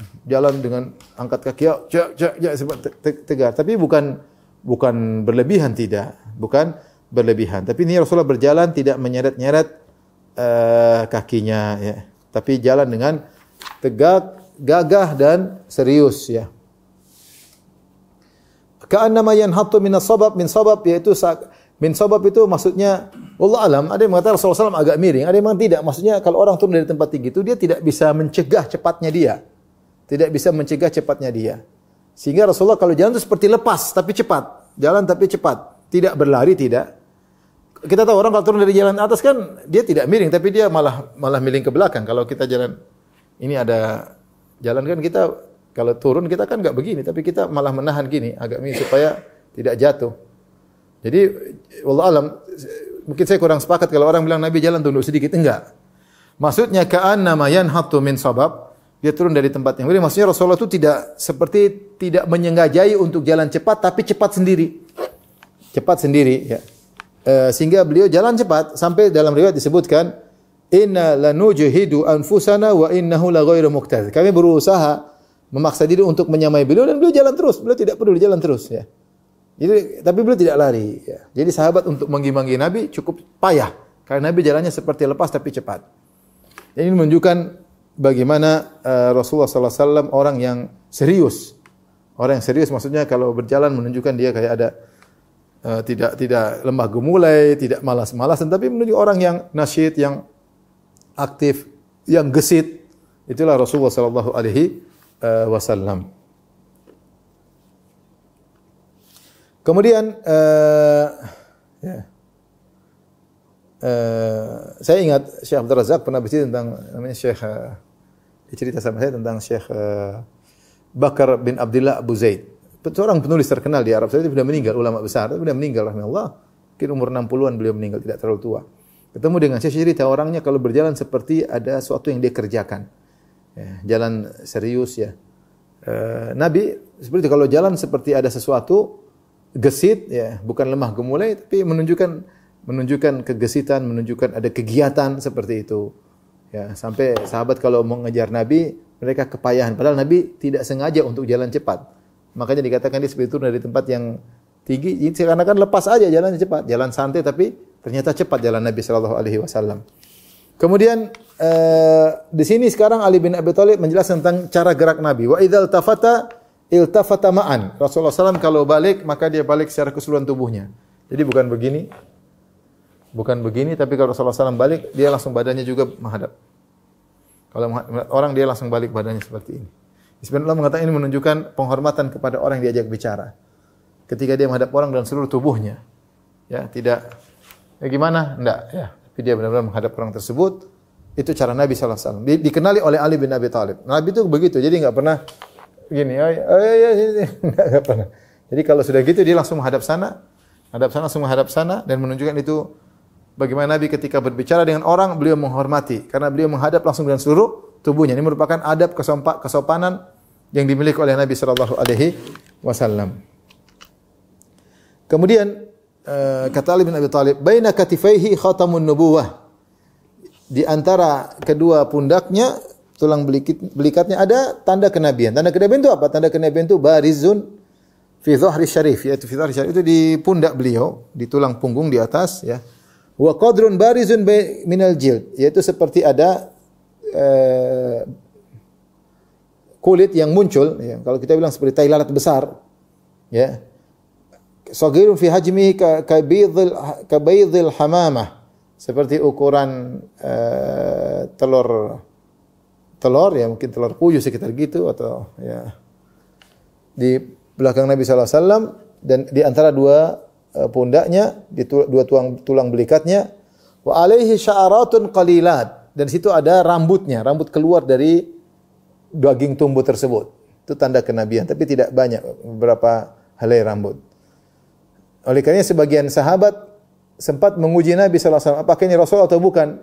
dengan angkat kaki, tegar. Tapi bukan berlebihan, tidak. Bukan berlebihan. Tapi ini Rasulullah berjalan tidak menyeret-nyeret kakinya, ya. Tapi jalan dengan tegak, gagah dan serius, ya. Ka'annama yanhattu min sabab, yaitu min sabab itu maksudnya wallahu alam, ada yang mengatakan Rasulullah SAW agak miring, ada yang mengatakan tidak. Maksudnya kalau orang turun dari tempat tinggi itu dia tidak bisa mencegah cepatnya dia. Tidak bisa mencegah cepatnya dia. Sehingga Rasulullah kalau jalan itu seperti lepas tapi cepat. Jalan tapi cepat, tidak berlari, tidak. Kita tahu orang kalau turun dari jalan atas kan dia tidak miring, tapi dia malah miring ke belakang. Kalau kita jalan, ini ada jalan kan kita kalau turun kita kan enggak begini, tapi kita malah menahan gini agak miring supaya tidak jatuh. Jadi wallahu alam, mungkin saya kurang sepakat kalau orang bilang Nabi jalan tunduk sedikit, enggak. Maksudnya ka'annama yanhattu min sabab, dia turun dari tempat yang miring. Maksudnya Rasulullah itu tidak menyengajai untuk jalan cepat, tapi cepat sendiri. Cepat sendiri, ya. Sehingga beliau jalan cepat sampai dalam riwayat disebutkan inna lanujhidu anfusana wa innahu la ghairu muqtad. Kami berusaha memaksa diri untuk menyamai beliau dan beliau jalan terus. Beliau tidak peduli, jalan terus, ya. Jadi tapi beliau tidak lari, ya. Jadi sahabat untuk mengimbangi Nabi cukup payah karena Nabi jalannya seperti lepas tapi cepat. Ini menunjukkan bagaimana Rasulullah sallallahu alaihi wasallam orang yang serius. Orang yang serius maksudnya kalau berjalan menunjukkan dia kayak ada tidak lemah gemulai, tidak malas-malasan, tapi menunjuk orang yang nasyid, yang aktif, yang gesit. Itulah Rasulullah sallallahu alaihi wasallam. Kemudian saya ingat Syekh Abdul Razak pernah bercerita tentang namanya Syekh, cerita sama saya tentang Syekh Bakar bin Abdullah Abu Zaid. Seorang penulis terkenal di Arab Saudi, sudah meninggal, ulama besar, sudah meninggal rahimahullah. Mungkin umur 60-an beliau meninggal, tidak terlalu tua. Ketemu dengan saya cerita orangnya kalau berjalan seperti ada sesuatu yang dia kerjakan. Ya, jalan serius, ya. Nabi seperti kalau jalan seperti ada sesuatu gesit, ya, bukan lemah gemulai tapi menunjukkan kegesitan, menunjukkan ada kegiatan seperti itu. Ya, sampai sahabat kalau mau ngejar Nabi, mereka kepayahan padahal Nabi tidak sengaja untuk jalan cepat. Makanya dikatakan dia seperti turun dari tempat yang tinggi, karena kan lepas aja jalannya cepat, jalan santai tapi ternyata cepat jalan Nabi sallallahu alaihi wasallam. Kemudian di sini sekarang Ali bin Abi Thalib menjelaskan tentang cara gerak Nabi. Wa idzal tafata iltafata ma'an. Rasulullah SAW kalau balik, maka dia balik secara keseluruhan tubuhnya. Jadi bukan begini, tapi kalau Rasulullah SAW balik, dia langsung badannya juga menghadap. Kalau orang dia langsung balik badannya seperti ini. Bismillah mengatakan ini menunjukkan penghormatan kepada orang yang diajak bicara. Ketika dia menghadap orang dengan seluruh tubuhnya. Ya, tidak gimana? Enggak, ya. Tapi dia benar-benar menghadap orang tersebut. Itu cara Nabi sallallahu alaihi wasallam. Dikenali oleh Ali bin Abi Thalib. Nabi itu begitu. Jadi enggak pernah gini, enggak pernah. Jadi kalau sudah gitu dia langsung menghadap sana, langsung menghadap sana dan menunjukkan itu bagaimana Nabi ketika berbicara dengan orang beliau menghormati karena beliau menghadap langsung dengan seluruh tubuhnya. Ini merupakan adab kesopanan yang dimiliki oleh Nabi sallallahu alaihi wasallam. Kemudian kata Ali bin Abi Thalib, "Baina katifaihi khatamun nubuwah." Di antara kedua pundaknya, tulang belikatnya ada tanda kenabian. Tanda kenabian itu apa? Tanda kenabian itu barizun fi dhahri syarif, yaitu fi dhahri syarif itu di pundak beliau, di tulang punggung di atas ya. Wa qadrun barizun minal jild, yaitu seperti ada kulit yang muncul ya. Kalau kita bilang seperti tai lalat besar ya. Saghirun fi hajmihi ka baydhil hamamah. Seperti ukuran telur ya, mungkin telur puyuh sekitar gitu atau ya. Di belakang Nabi sallallahu alaihi wasallam dan di antara dua pundaknya, di dua tulang belikatnya, wa alaihi sya'aratun qalilat, dan situ ada rambutnya, rambut keluar dari daging tumbuh tersebut. Itu tanda kenabian, tapi tidak banyak, beberapa helai rambut. Oleh karenanya sebagian sahabat sempat menguji Nabi sallallahu alaihi wasallam, apakah ini Rasul atau bukan?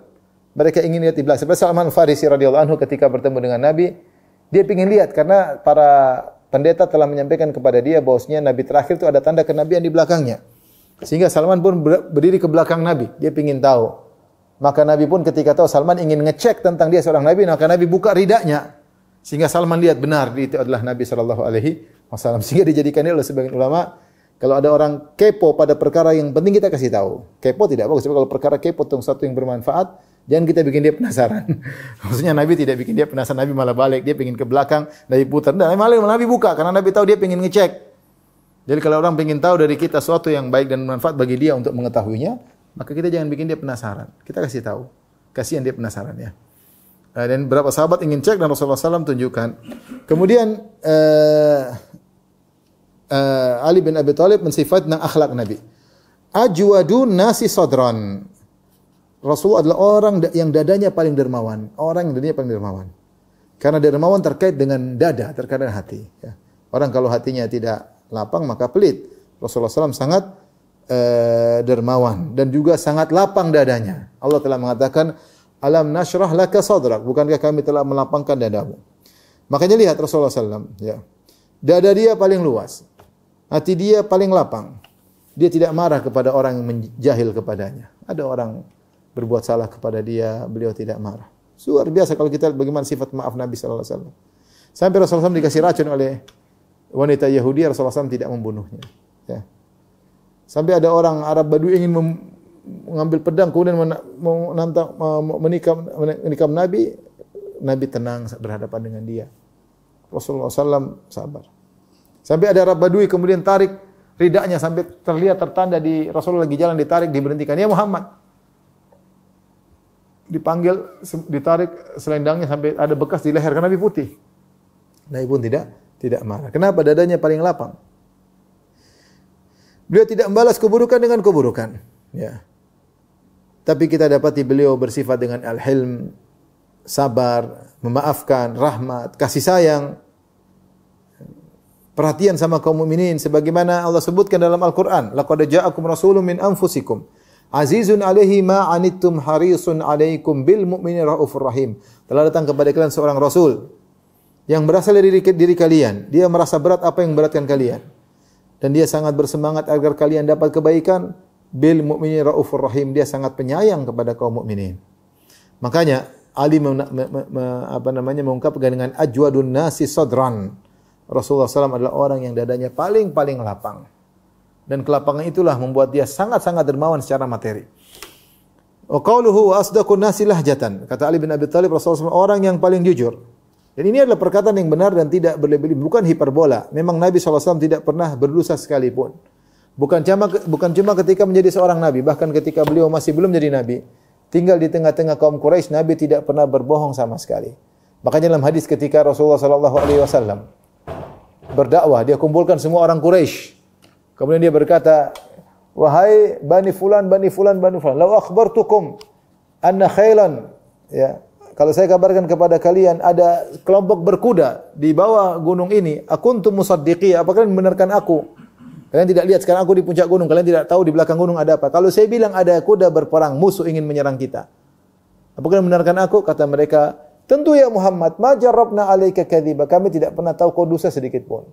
Mereka ingin lihat di belakang. Seperti Salman Farisi radhiyallahu anhu ketika bertemu dengan Nabi, dia ingin lihat karena para pendeta telah menyampaikan kepada dia bahwasanya Nabi terakhir itu ada tanda kenabian di belakangnya. Sehingga Salman pun berdiri ke belakang Nabi, dia ingin tahu. Maka Nabi pun ketika tahu Salman ingin ngecek tentang dia seorang Nabi, maka Nabi buka ridanya. Sehingga Salman lihat benar itu adalah Nabi sallallahu alaihi wasallam. Sehingga dijadikan oleh sebagian ulama, kalau ada orang kepo pada perkara yang penting kita kasih tahu. Kepo tidak bagus. Kalau perkara kepo tentang sesuatu yang bermanfaat, jangan kita bikin dia penasaran. Maksudnya Nabi tidak bikin dia penasaran, Nabi malah balik, dia ingin ke belakang, Nabi putar. Nah, malah Nabi buka karena Nabi tahu dia ingin ngecek. Jadi kalau orang ingin tahu dari kita sesuatu yang baik dan bermanfaat bagi dia untuk mengetahuinya, maka kita jangan bikin dia penasaran. Kita kasih tahu. Kasihan dia penasaran ya. Dan beberapa sahabat ingin cek dan Rasulullah SAW tunjukkan. Kemudian Ali bin Abi Thalib mensifat tentang akhlak Nabi. Ajwadun nasi sadran. Rasulullah adalah orang yang dadanya paling dermawan. Orang yang dadanya paling dermawan. Karena dermawan terkait dengan dada, terkait dengan hati. Ya. Orang kalau hatinya tidak lapang maka pelit. Rasulullah SAW sangat dermawan dan juga sangat lapang dadanya. Allah telah mengatakan, "Alam nashrah laka sadrak." Bukankah kami telah melapangkan dadamu? Makanya lihat Rasulullah SAW. Ya. Dada dia paling luas. Hati dia paling lapang. Dia tidak marah kepada orang yang menjahil kepadanya. Ada orang berbuat salah kepada dia, beliau tidak marah. Luar biasa kalau kita lihat bagaimana sifat maaf Nabi sallallahu alaihi wasallam. Sampai Rasulullah SAW dikasih racun oleh wanita Yahudi, Rasulullah SAW tidak membunuhnya. Ya. Sampai ada orang Arab Badui ingin mengambil pedang kemudian menikam Nabi, Nabi tenang berhadapan dengan dia. Rasulullah SAW sabar. Sampai ada Arab Badui kemudian tarik ridanya sampai terlihat tertanda di Rasulullah lagi jalan, ditarik, diberhentikan. Ya Muhammad. Dipanggil, ditarik selendangnya sampai ada bekas di leher karena Nabi putih. Nabi pun tidak marah. Kenapa? Dadanya paling lapang. Beliau tidak membalas keburukan dengan keburukan. Ya. Tapi kita dapati beliau bersifat dengan al-hilm, sabar, memaafkan, rahmat, kasih sayang, perhatian sama kaum mukminin sebagaimana Allah sebutkan dalam Al-Qur'an, laqad ja'akum rasulun min anfusikum azizun 'alaihi ma 'anittum harisun 'alaikum bil mu'minina raufur rahim. Telah datang kepada kalian seorang rasul yang berasal dari diri kalian. Dia merasa berat apa yang memberatkan kalian. Dan dia sangat bersemangat agar kalian dapat kebaikan. Bil mu'minina raufur rahim. Dia sangat penyayang kepada kaum mukminin. Makanya Ali mengungkapkan dengan ajwadun nasi sadran. Rasulullah SAW adalah orang yang dadanya paling lapang. Dan kelapangan itulah membuat dia sangat-sangat dermawan secara materi. Wa qauluhu wa asdaqun nasi lahjatan. Kata Ali bin Abi Thalib, Rasulullah SAW orang yang paling jujur. Dan ini adalah perkataan yang benar dan tidak berlebih-lebih, bukan hiperbola. Memang Nabi SAW tidak pernah berdosa sekalipun. Bukan cuma ketika menjadi seorang Nabi, bahkan ketika beliau masih belum jadi Nabi, tinggal di tengah-tengah kaum Quraisy, Nabi tidak pernah berbohong sama sekali. Makanya dalam hadis ketika Rasulullah SAW berdakwah, dia kumpulkan semua orang Quraisy. Kemudian dia berkata, wahai Bani Fulan, lau akhbartukum anna khailan, ya, kalau saya kabarkan kepada kalian ada kelompok berkuda di bawah gunung ini, akuntum musaddiqi, apakah kalian membenarkan aku? Kalian tidak lihat sekarang aku di puncak gunung, kalian tidak tahu di belakang gunung ada apa. Kalau saya bilang ada kuda berperang, musuh ingin menyerang kita, apakah kalian membenarkan aku? Kata mereka, tentu ya Muhammad, ma jarrabna alaika kadhiba, kami tidak pernah tahu kau dusta sedikit pun.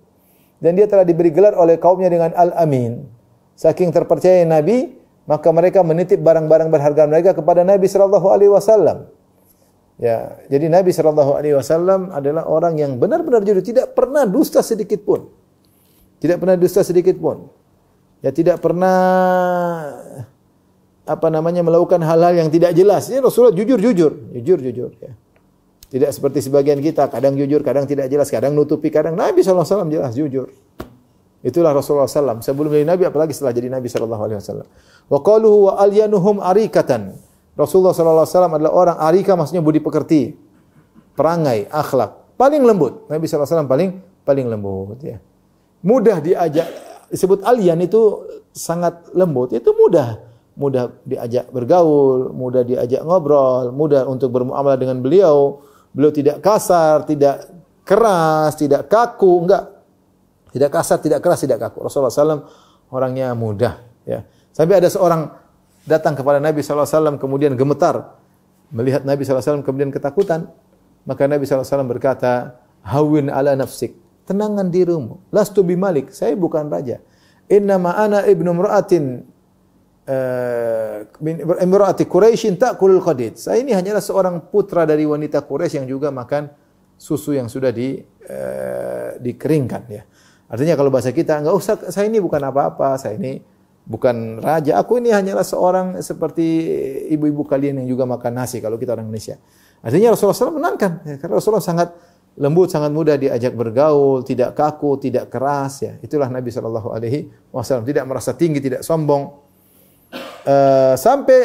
Dan dia telah diberi gelar oleh kaumnya dengan Al-Amin. Saking terpercaya Nabi, maka mereka menitip barang-barang berharga mereka kepada Nabi sallallahu alaihi wasallam. Ya, jadi Nabi sallallahu alaihi wasallam adalah orang yang benar-benar jujur, tidak pernah dusta sedikit pun. Tidak pernah dusta sedikit pun. Ya, tidak pernah melakukan hal-hal yang tidak jelas. Ya, Rasulullah jujur ya. Tidak seperti sebagian kita, kadang jujur, kadang tidak jelas, kadang nutupi, kadang Nabi sallallahu alaihi wasallam jelas jujur. Itulah Rasulullah sallallahu sebelum jadi Nabi, apalagi setelah jadi Nabi sallallahu alaihi wasallam. Wa qaluhu wa alyanuhum arikatan. Rasulullah SAW adalah orang arika, maksudnya budi pekerti, perangai, akhlak, paling lembut. Nabi SAW paling lembut. Ya. Mudah diajak, disebut alian itu sangat lembut, itu mudah diajak bergaul, mudah diajak ngobrol, mudah untuk bermuamalah dengan beliau. Beliau tidak kasar, tidak keras, tidak kaku, enggak. Tidak kasar, tidak keras, tidak kaku. Rasulullah SAW orangnya mudah. Ya. Sampai ada seorang datang kepada Nabi SAW kemudian gemetar melihat Nabi SAW kemudian ketakutan, maka Nabi SAW berkata, hawin ala nafsik, tenangkan dirimu, lastu bimalik, saya bukan raja, innama ana ibnu imra'atin imra'ati Quraisyin ta'kulul qadid, saya ini hanyalah seorang putra dari wanita Quraisy yang juga makan susu yang sudah dikeringkan, ya. Artinya kalau bahasa kita, enggak usah, saya ini bukan apa-apa, saya ini bukan raja, aku ini hanyalah seorang seperti ibu-ibu kalian yang juga makan nasi kalau kita orang Indonesia. Artinya Rasulullah SAW menangkan, ya, karena Rasulullah sangat lembut, sangat mudah diajak bergaul, tidak kaku, tidak keras. Ya. Itulah Nabi SAW, tidak merasa tinggi, tidak sombong. Sampai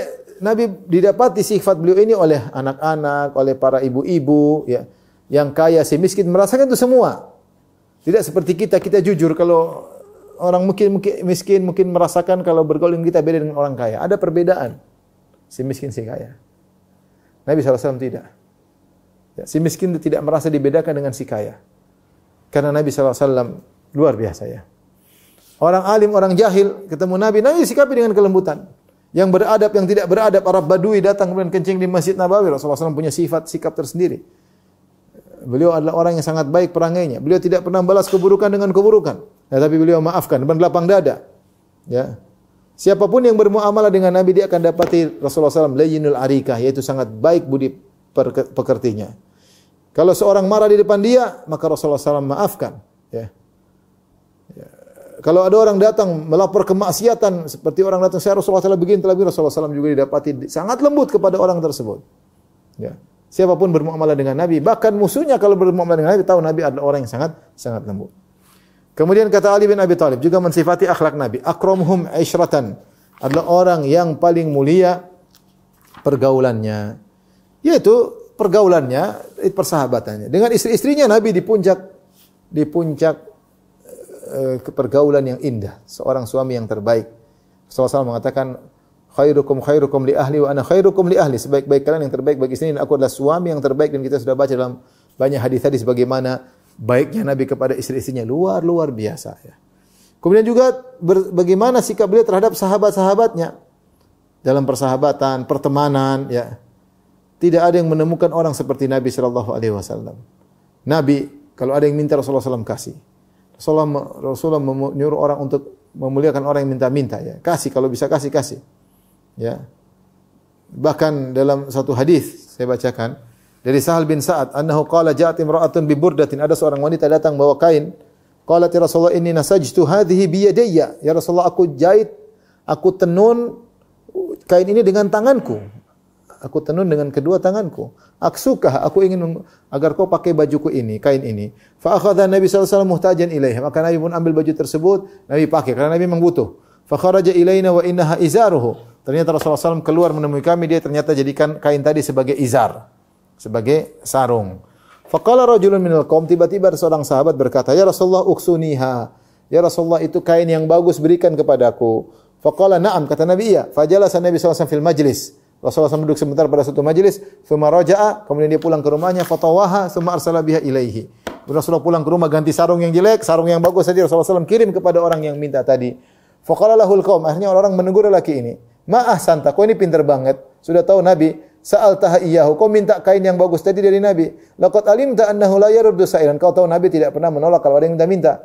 Nabi didapati sifat beliau ini oleh anak-anak, oleh para ibu-ibu, ya, yang kaya, si miskin, merasakan itu semua. Tidak seperti kita jujur kalau orang mungkin miskin mungkin merasakan kalau bergaul dengan kita beda dengan orang kaya. Ada perbedaan. Si miskin, si kaya. Nabi SAW tidak. Ya, si miskin tidak merasa dibedakan dengan si kaya. Karena Nabi SAW luar biasa, ya. Orang alim, orang jahil ketemu Nabi sikapi dengan kelembutan. Yang beradab, yang tidak beradab, Arab Badui datang kemudian kencing di Masjid Nabawi. Rasulullah SAW punya sikap tersendiri. Beliau adalah orang yang sangat baik perangainya. Beliau tidak pernah balas keburukan dengan keburukan. Ya, tapi beliau maafkan, berlapang dada. Ya. Siapapun yang bermuamalah dengan Nabi, dia akan dapati Rasulullah SAW layyinul arikah, yaitu sangat baik budi pekertinya. Kalau seorang marah di depan dia, maka Rasulullah SAW maafkan. Ya. Ya. Kalau ada orang datang melapor kemaksiatan, seperti orang datang, saya Rasulullah SAW begini, Rasulullah SAW juga didapati sangat lembut kepada orang tersebut. Ya. Siapapun bermuamalah dengan Nabi, bahkan musuhnya kalau bermuamalah dengan Nabi, tahu Nabi adalah orang yang sangat lembut. Kemudian kata Ali bin Abi Thalib juga mensifati akhlak Nabi, akramhum isyratan, adalah orang yang paling mulia pergaulannya, yaitu pergaulannya, persahabatannya. Dengan istri-istrinya Nabi di puncak pergaulan yang indah, seorang suami yang terbaik. Rasulullah SAW mengatakan, khairukum li ahli wa ana khairukum li ahli. Sebaik-baik kalian yang terbaik bagi istri, dan aku adalah suami yang terbaik. Dan kita sudah baca dalam banyak hadis-hadis bagaimana baiknya Nabi kepada istri-istrinya, luar biasa, ya. Kemudian juga bagaimana sikap beliau terhadap sahabat-sahabatnya dalam persahabatan, pertemanan, ya. Tidak ada yang menemukan orang seperti Nabi sallallahu alaihi wasallam. Nabi kalau ada yang minta Rasulullah SAW kasih. Rasulullah menyuruh orang untuk memuliakan orang yang minta-minta, ya. Kasih, kalau bisa kasih. Ya. Bahkan dalam satu hadis saya bacakan dari Sahal bin Sa'ad, annahu qala ja'at imra'atun bi burdatin, ada seorang wanita datang bawa kain. Qalat ya Rasulullah inni nasajtu hadhihi bi yadayya. Ya Rasulullah, aku jahit, aku tenun kain ini dengan tanganku. Aku tenun dengan kedua tanganku. Aksukah, aku ingin agar kau pakai bajuku ini, kain ini. Fa akhadha Nabi sallallahu alaihi wasallam muhtajan ilaiha. Maka Nabi pun ambil baju tersebut, Nabi pakai karena Nabi memang butuh. Fa kharaja ilaina wa innaha izaruhu. Ternyata Rasulullah SAW keluar menemui kami, dia ternyata jadikan kain tadi sebagai izar, sebagai sarung. Faqala rajulun minal qaum, tiba-tiba seorang sahabat berkata, "Ya Rasulullah, uksuniha." Ya Rasulullah, itu kain yang bagus, berikan kepadaku. Faqala na'am, kata Nabi, iya. Fajalasa Nabi SAW fil majlis. Rasulullah SAW duduk sebentar pada suatu majlis. Thumma raja'a, kemudian dia pulang ke rumahnya. Fatawaha, thumma arsala biha ilaihi. Rasulullah pulang ke rumah, ganti sarung yang jelek, sarung yang bagus saja Rasulullah SAW kirim kepada orang yang minta tadi. Faqala lahul qaum, akhirnya orang-orang menegur lelaki ini. Ma'ah santa, kau ini pintar banget. Sudah tahu Nabi, sa'altaha iyyahu, kau minta kain yang bagus tadi dari Nabi. Laqad alimta annahu la yaruddu sa'ilan. Kau tahu Nabi tidak pernah menolak kalau ada yang minta-minta.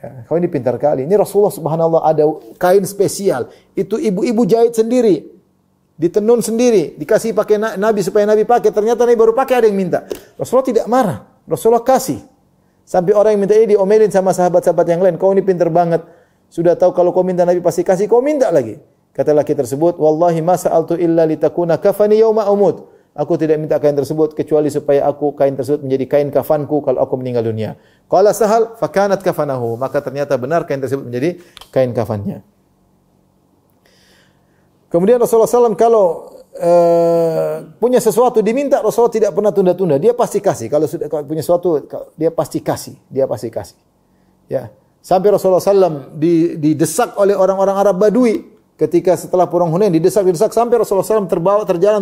Ya, kau ini pintar kali. Ini Rasulullah subhanallah ada kain spesial. Itu ibu-ibu jahit sendiri. Ditenun sendiri. Dikasih pakai Nabi supaya Nabi pakai. Ternyata Nabi baru pakai, ada yang minta. Rasulullah tidak marah. Rasulullah kasih. Sampai orang yang minta ini diomelin sama sahabat-sahabat yang lain. Kau ini pintar banget. Sudah tahu kalau kau minta Nabi pasti kasih. Kau minta lagi. Kata laki tersebut, Wallahi ma sa'altu illa litakuna kafani yawma umut. Aku tidak minta kain tersebut kecuali supaya kain tersebut menjadi kain kafanku kalau aku meninggal dunia. Qala Sahal fakanat kafanahu, maka ternyata benar kain tersebut menjadi kain kafannya. Kemudian Rasulullah SAW kalau punya sesuatu diminta, Rasulullah tidak pernah tunda-tunda. Dia pasti kasih. Kalau punya sesuatu dia pasti kasih. Ya. Sampai Rasulullah SAW didesak oleh orang-orang Arab Badui. Ketika setelah perang Hunain didesak sampai Rasulullah SAW terjalan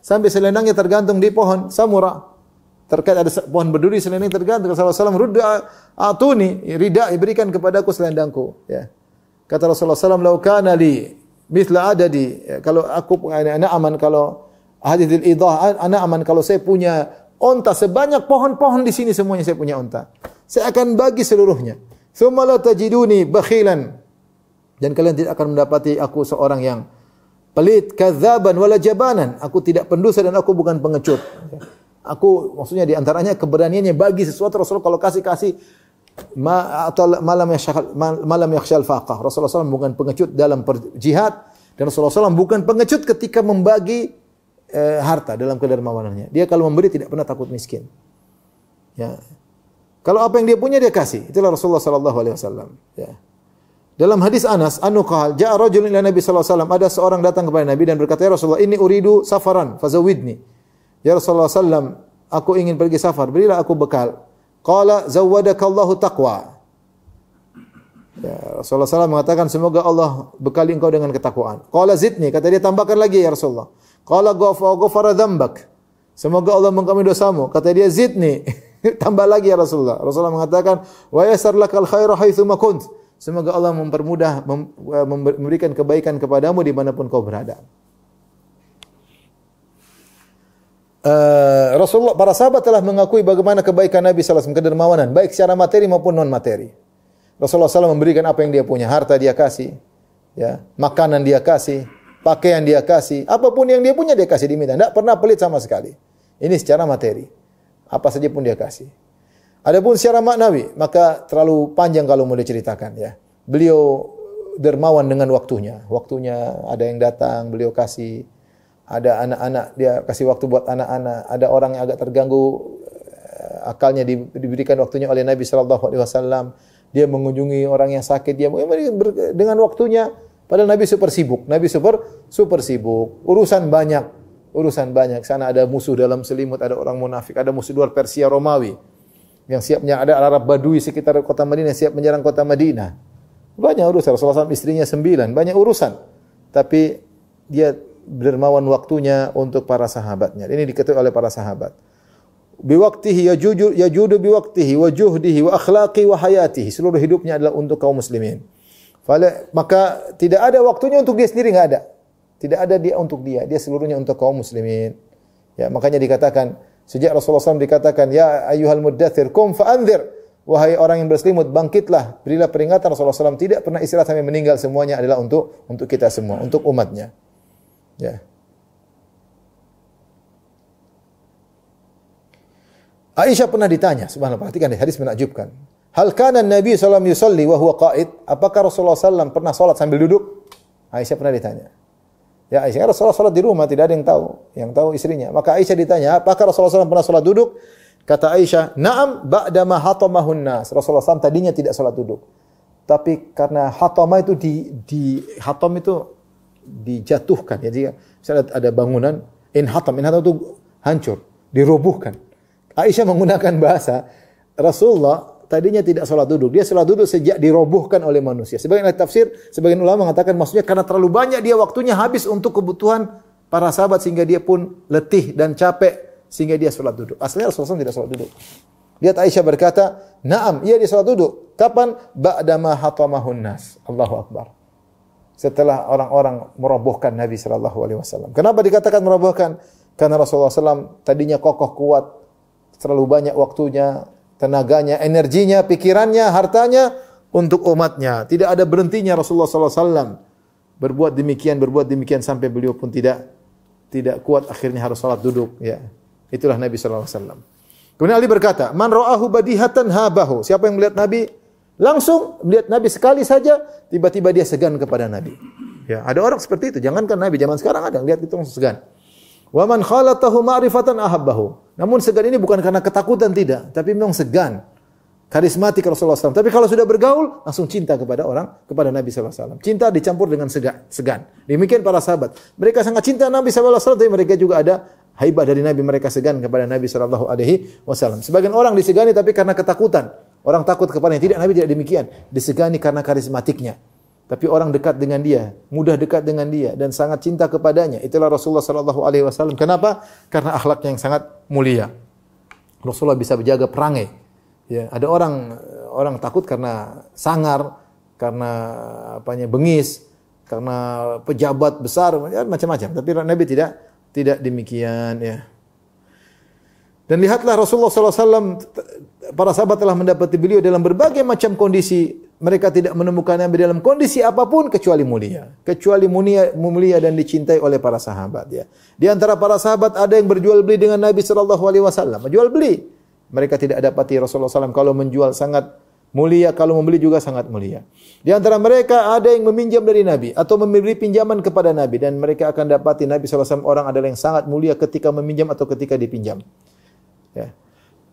sampai selendangnya tergantung di pohon samura. Terkait ada pohon berduri, selendang tergantung. Rasulullah SAW, "Rudda atuni ridai, berikan kepadaku selendangku." Ya. Kata Rasulullah SAW, "Lau kana li mithla adadi." Ya, kalau aku ana aman kalau hadithil idah, ana aman kalau saya punya onta sebanyak pohon-pohon di sini semuanya saya punya onta. Saya akan bagi seluruhnya. Tsumma la tajiduni bakhilan. Dan kalian tidak akan mendapati aku seorang yang pelit, kadzaban wala jabanan. Aku tidak pendusta dan aku bukan pengecut. Aku maksudnya di antaranya keberaniannya bagi sesuatu. Rasulullah kalau kasih malam yakhshal faqah. Rasulullah SAW bukan pengecut dalam jihad dan Rasulullah SAW bukan pengecut ketika membagi harta dalam kedermawanannya. Dia kalau memberi tidak pernah takut miskin. Ya. Kalau apa yang dia punya dia kasih. Itulah Rasulullah SAW. Ya. Dalam hadis Anas, qala ja'a rajulun ila Nabi sallallahu alaihi wasallam, ada seorang datang kepada Nabi dan berkata, "Ya Rasulullah, inni uridu safaran, fazawidni." Ya Rasulullah sallam, aku ingin pergi safar, berilah aku bekal. Qala zawwadakallahu taqwa. Ya, Rasulullah sallam mengatakan, semoga Allah bekali engkau dengan ketakwaan. Qala zidni, kata dia tambahkan lagi ya Rasulullah. Qala ghafara dzambak. Semoga Allah mengampuni dosamu. Kata dia zidni, tambah lagi ya Rasulullah. Rasulullah mengatakan, wa yassir lakal khaira haitsu ma kunt. Semoga Allah mempermudah, memberikan kebaikan kepadamu dimanapun kau berada. Rasulullah, para sahabat telah mengakui bagaimana kebaikan Nabi SAW, kedermawanan, baik secara materi maupun non materi. Rasulullah SAW memberikan apa yang dia punya, harta dia kasih, ya, makanan dia kasih, pakaian dia kasih, apapun yang dia punya dia kasih, diminta. Tidak pernah pelit sama sekali. Ini secara materi, apa saja pun dia kasih. Adapun secara maknawi, maka terlalu panjang kalau mau diceritakan ya. Beliau dermawan dengan waktunya. Waktunya ada yang datang, beliau kasih. Ada anak-anak, dia kasih waktu buat anak-anak. Ada orang yang agak terganggu akalnya diberikan waktunya oleh Nabi sallallahu alaihi wasallam. Dia mengunjungi orang yang sakit, dia dengan waktunya. Padahal Nabi super sibuk. Nabi super sibuk. Urusan banyak. Sana ada musuh dalam selimut, ada orang munafik, ada musuh luar Persia Romawi. Yang siapnya ada Arab Badui sekitar kota Madinah siap menyerang kota Madinah. Banyak urusan. Rasulullah SAW istrinya 9, banyak urusan. Tapi dia dermawan waktunya untuk para sahabatnya. Ini diketahui oleh para sahabat. Biwaktihi yajudu biwaktihi wa juhdihi wa akhlaqi wa hayatihi. Seluruh hidupnya adalah untuk kaum muslimin. Maka tidak ada waktunya untuk dia sendiri, enggak ada. Tidak ada dia untuk dia seluruhnya untuk kaum muslimin. Ya, makanya dikatakan sejak Rasulullah SAW dikatakan, ya ayyuhal muddathir, kum fa'anzir. Wahai orang yang berselimut, bangkitlah, berilah peringatan. Rasulullah SAW tidak pernah istirahat sampai meninggal, semuanya adalah untuk kita semua, untuk umatnya. Ya. Aisyah pernah ditanya, subhanallah, perhatikan hadis menakjubkan. Hal kana Nabi SAW yusalli wa huwa qa'id? Apakah Rasulullah SAW pernah salat sambil duduk? Aisyah pernah ditanya. Ya Aisyah, Rasulullah salat di rumah, tidak ada yang tahu. Yang tahu istrinya. Maka Aisyah ditanya, apakah Rasulullah SAW pernah salat duduk? Kata Aisyah, "Na'am ba'da ma hatamahun nas." Rasulullah SAW tadinya tidak salat duduk. Tapi karena hatama itu hatam itu dijatuhkan. Jadi misalnya ada bangunan, in hatam itu hancur, dirobohkan. Aisyah menggunakan bahasa Rasulullah tadinya tidak salat duduk. Dia salat duduk sejak dirobohkan oleh manusia. Sebagian ahli tafsir, sebagian ulama mengatakan maksudnya karena terlalu banyak dia waktunya habis untuk kebutuhan para sahabat sehingga dia pun letih dan capek sehingga dia salat duduk. Aslinya Rasulullah SAW tidak salat duduk. Lihat Aisyah berkata, "Na'am, iya dia salat duduk." Kapan? Ba'da ma hatamahun nas. Allahu akbar. Setelah orang-orang merobohkan Nabi sallallahu alaihi wasallam. Kenapa dikatakan merobohkan? Karena Rasulullah SAW tadinya kokoh kuat, terlalu banyak waktunya, tenaganya, energinya, pikirannya, hartanya untuk umatnya. Tidak ada berhentinya Rasulullah SAW berbuat demikian sampai beliau pun tidak kuat, akhirnya harus salat duduk. Ya, itulah Nabi SAW. Kemudian Ali berkata, "Man ra'ahu badihatan habahu." Siapa yang melihat Nabi langsung melihat Nabi sekali saja, tiba-tiba dia segan kepada Nabi. Ya, ada orang seperti itu. Jangankan Nabi, zaman sekarang ada lihat itu langsung segan. Wa man khalatahu ma'rifatan ahabbahu. Namun segan ini bukan karena ketakutan tidak, tapi memang segan. Karismatik Rasulullah SAW. Tapi kalau sudah bergaul, langsung cinta kepada Nabi SAW. Cinta dicampur dengan segan. Demikian para sahabat. Mereka sangat cinta Nabi SAW, tapi mereka juga ada haibah dari Nabi. Mereka segan kepada Nabi SAW. Sebagian orang disegani tapi karena ketakutan. Orang takut kepadanya. Tidak, Nabi tidak demikian. Disegani karena karismatiknya. Tapi orang dekat dengan dia, mudah dekat dengan dia dan sangat cinta kepadanya. Itulah Rasulullah SAW. Kenapa? Karena akhlaknya yang sangat mulia. Rasulullah bisa berjaga perangai. Ya, ada orang takut karena sangar, karena bengis, karena pejabat besar, ya, macam-macam. Tapi Nabi tidak demikian. Ya. Dan lihatlah Rasulullah SAW, para sahabat telah mendapati beliau dalam berbagai macam kondisi. Mereka tidak menemukan Nabi dalam kondisi apapun kecuali mulia. Kecuali mulia dan dicintai oleh para sahabat. Ya. Di antara para sahabat ada yang berjual beli dengan Nabi SAW. Jual beli. Mereka tidak dapati Rasulullah SAW kalau menjual sangat mulia, kalau membeli juga sangat mulia. Di antara mereka ada yang meminjam dari Nabi atau memberi pinjaman kepada Nabi. Dan mereka akan dapati Nabi SAW orang adalah yang sangat mulia ketika meminjam atau ketika dipinjam. Ya.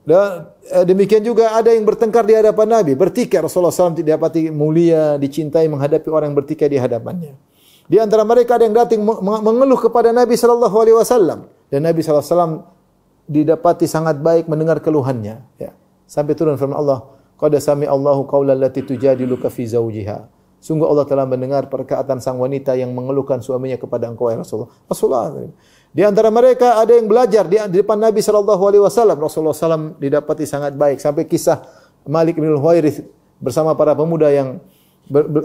Dan demikian juga ada yang bertengkar di hadapan Nabi, bertikai. Rasulullah SAW tidak dapati mulia, dicintai menghadapi orang yang bertikai di hadapannya. Di antara mereka ada yang datang mengeluh kepada Nabi SAW dan Nabi SAW didapati sangat baik mendengar keluhannya. Ya. Sampai turun firman Allah, "Qad sami'a Allahu qaulal lati tujadiluka fi zawjiha." Sungguh Allah telah mendengar perkataan sang wanita yang mengeluhkan suaminya kepada engkau ya Rasulullah. Di antara mereka ada yang belajar di depan Nabi SAW. Rasulullah SAW didapati sangat baik. Sampai kisah Malik bin Huwairits bersama para pemuda yang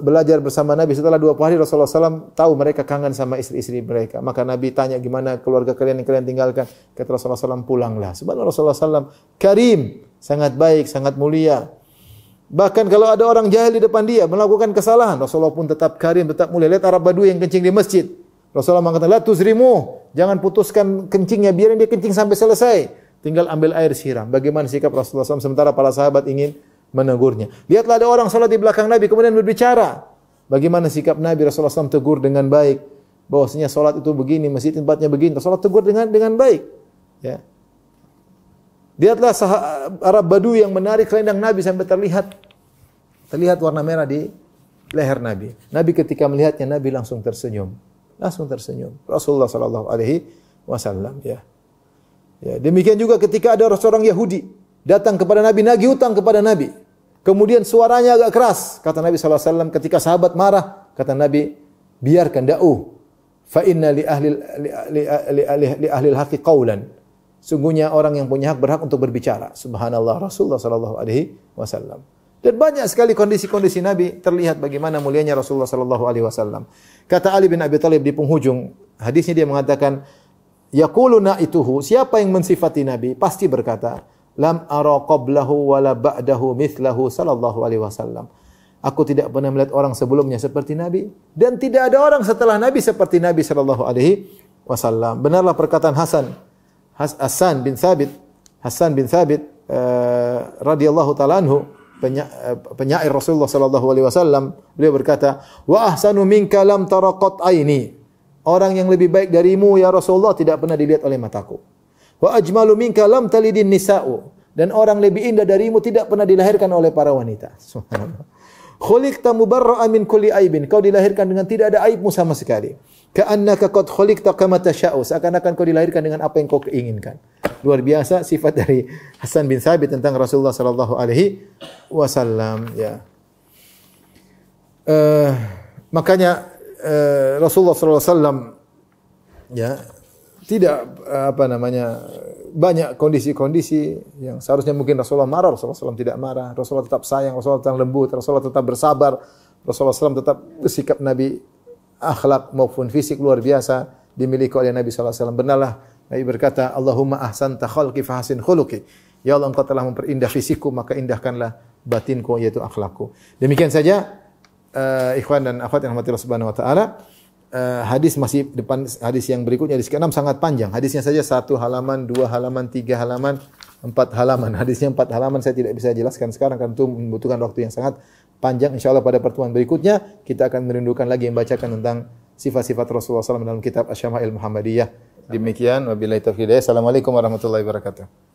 belajar bersama Nabi. Setelah 20 hari Rasulullah SAW tahu mereka kangen sama istri-istri mereka. Maka Nabi tanya, gimana keluarga kalian yang kalian tinggalkan? Kata Rasulullah SAW, pulanglah. Subhanallah, Rasulullah SAW karim, sangat baik, sangat mulia. Bahkan kalau ada orang jahil di depan dia melakukan kesalahan, Rasulullah pun tetap karim, tetap mulia. Lihat Arab Badui yang kencing di masjid. Rasulullah mengatakan, "La tuzrimu." Jangan putuskan kencingnya, biarin dia kencing sampai selesai. Tinggal ambil air siram. Bagaimana sikap Rasulullah SAW sementara para sahabat ingin menegurnya. Lihatlah ada orang salat di belakang Nabi kemudian berbicara. Bagaimana sikap Nabi? Rasulullah SAW tegur dengan baik. Bahwasanya salat itu begini, masjid tempatnya begini. Rasulullah tegur dengan baik. Ya. Lihatlah Arab Badui yang menarik selendang Nabi sampai terlihat warna merah di leher Nabi. Nabi ketika melihatnya, Nabi langsung tersenyum. Rasulullah sallallahu alaihi wasallam, ya. Ya, demikian juga ketika ada seorang Yahudi datang kepada Nabi, nagih hutang kepada Nabi. Kemudian suaranya agak keras. Kata Nabi sallallahu alaihi wasallam ketika sahabat marah, kata Nabi, biarkan, da'u. Fa inna li ahli al-haqqi qawlan. Sungguhnya orang yang punya hak berhak untuk berbicara. Subhanallah, Rasulullah sallallahu alaihi wasallam. Dan banyak sekali kondisi-kondisi Nabi terlihat bagaimana mulianya Rasulullah sallallahu alaihi wasallam. Kata Ali bin Abi Thalib di penghujung hadisnya, dia mengatakan, yaqulu na'ituhu, siapa yang mensifati Nabi pasti berkata, lam ara qablahu wala ba'dahu mithlahu sallallahu alaihi wasallam. Aku tidak pernah melihat orang sebelumnya seperti Nabi dan tidak ada orang setelah Nabi seperti Nabi sallallahu alaihi wasallam. Benarlah perkataan Hasan bin Thabit radhiyallahu taala anhu, penyair Rasulullah sallallahu alaihi wasallam. Beliau berkata, "Wa ahsanu minka lam tara qat aini." Orang yang lebih baik darimu ya Rasulullah tidak pernah dilihat oleh mataku. Wa ajmalu minka lam talidin nisa'u. Dan orang lebih indah darimu tidak pernah dilahirkan oleh para wanita. Subhanallah. Khuliqta mubarra'an min kulli aibin. Kau dilahirkan dengan tidak ada aibmu sama sekali. Ka'annaka qad khuliqta kama tasha'u. Seakan-akan kau dilahirkan dengan apa yang kau inginkan. Luar biasa sifat dari Hasan bin Thabit tentang Rasulullah sallallahu alaihi wasallam, ya. Makanya Rasulullah sallallahu alaihi wasallam, ya, tidak banyak kondisi-kondisi yang seharusnya mungkin Rasulullah marah, Rasulullah SAW tidak marah, Rasulullah tetap sayang, Rasulullah tetap lembut, Rasulullah tetap bersabar, Rasulullah SAW tetap bersikap Nabi, akhlak maupun fisik luar biasa dimiliki oleh Nabi SAW. Benarlah Nabi berkata, Allahumma ahsanta khalqi fahasin khuluqi. Ya Allah, engkau telah memperindah fisikku, maka indahkanlah batinku, yaitu akhlakku. Demikian saja, ikhwan dan akhwat yang rahmati Allah Subhanahu wa taala. Hadis masih depan, hadis yang berikutnya, hadis ke-6 sangat panjang. Hadisnya saja 1 halaman, 2 halaman, 3 halaman, 4 halaman. Hadisnya 4 halaman saya tidak bisa jelaskan sekarang karena itu membutuhkan waktu yang sangat panjang. Insyaallah pada pertemuan berikutnya kita akan merindukan lagi membacakan tentang sifat-sifat Rasulullah SAW dalam kitab Asy-Syama'il Muhammadiyah. Demikian wabillahi taufiq. Assalamualaikum warahmatullahi wabarakatuh.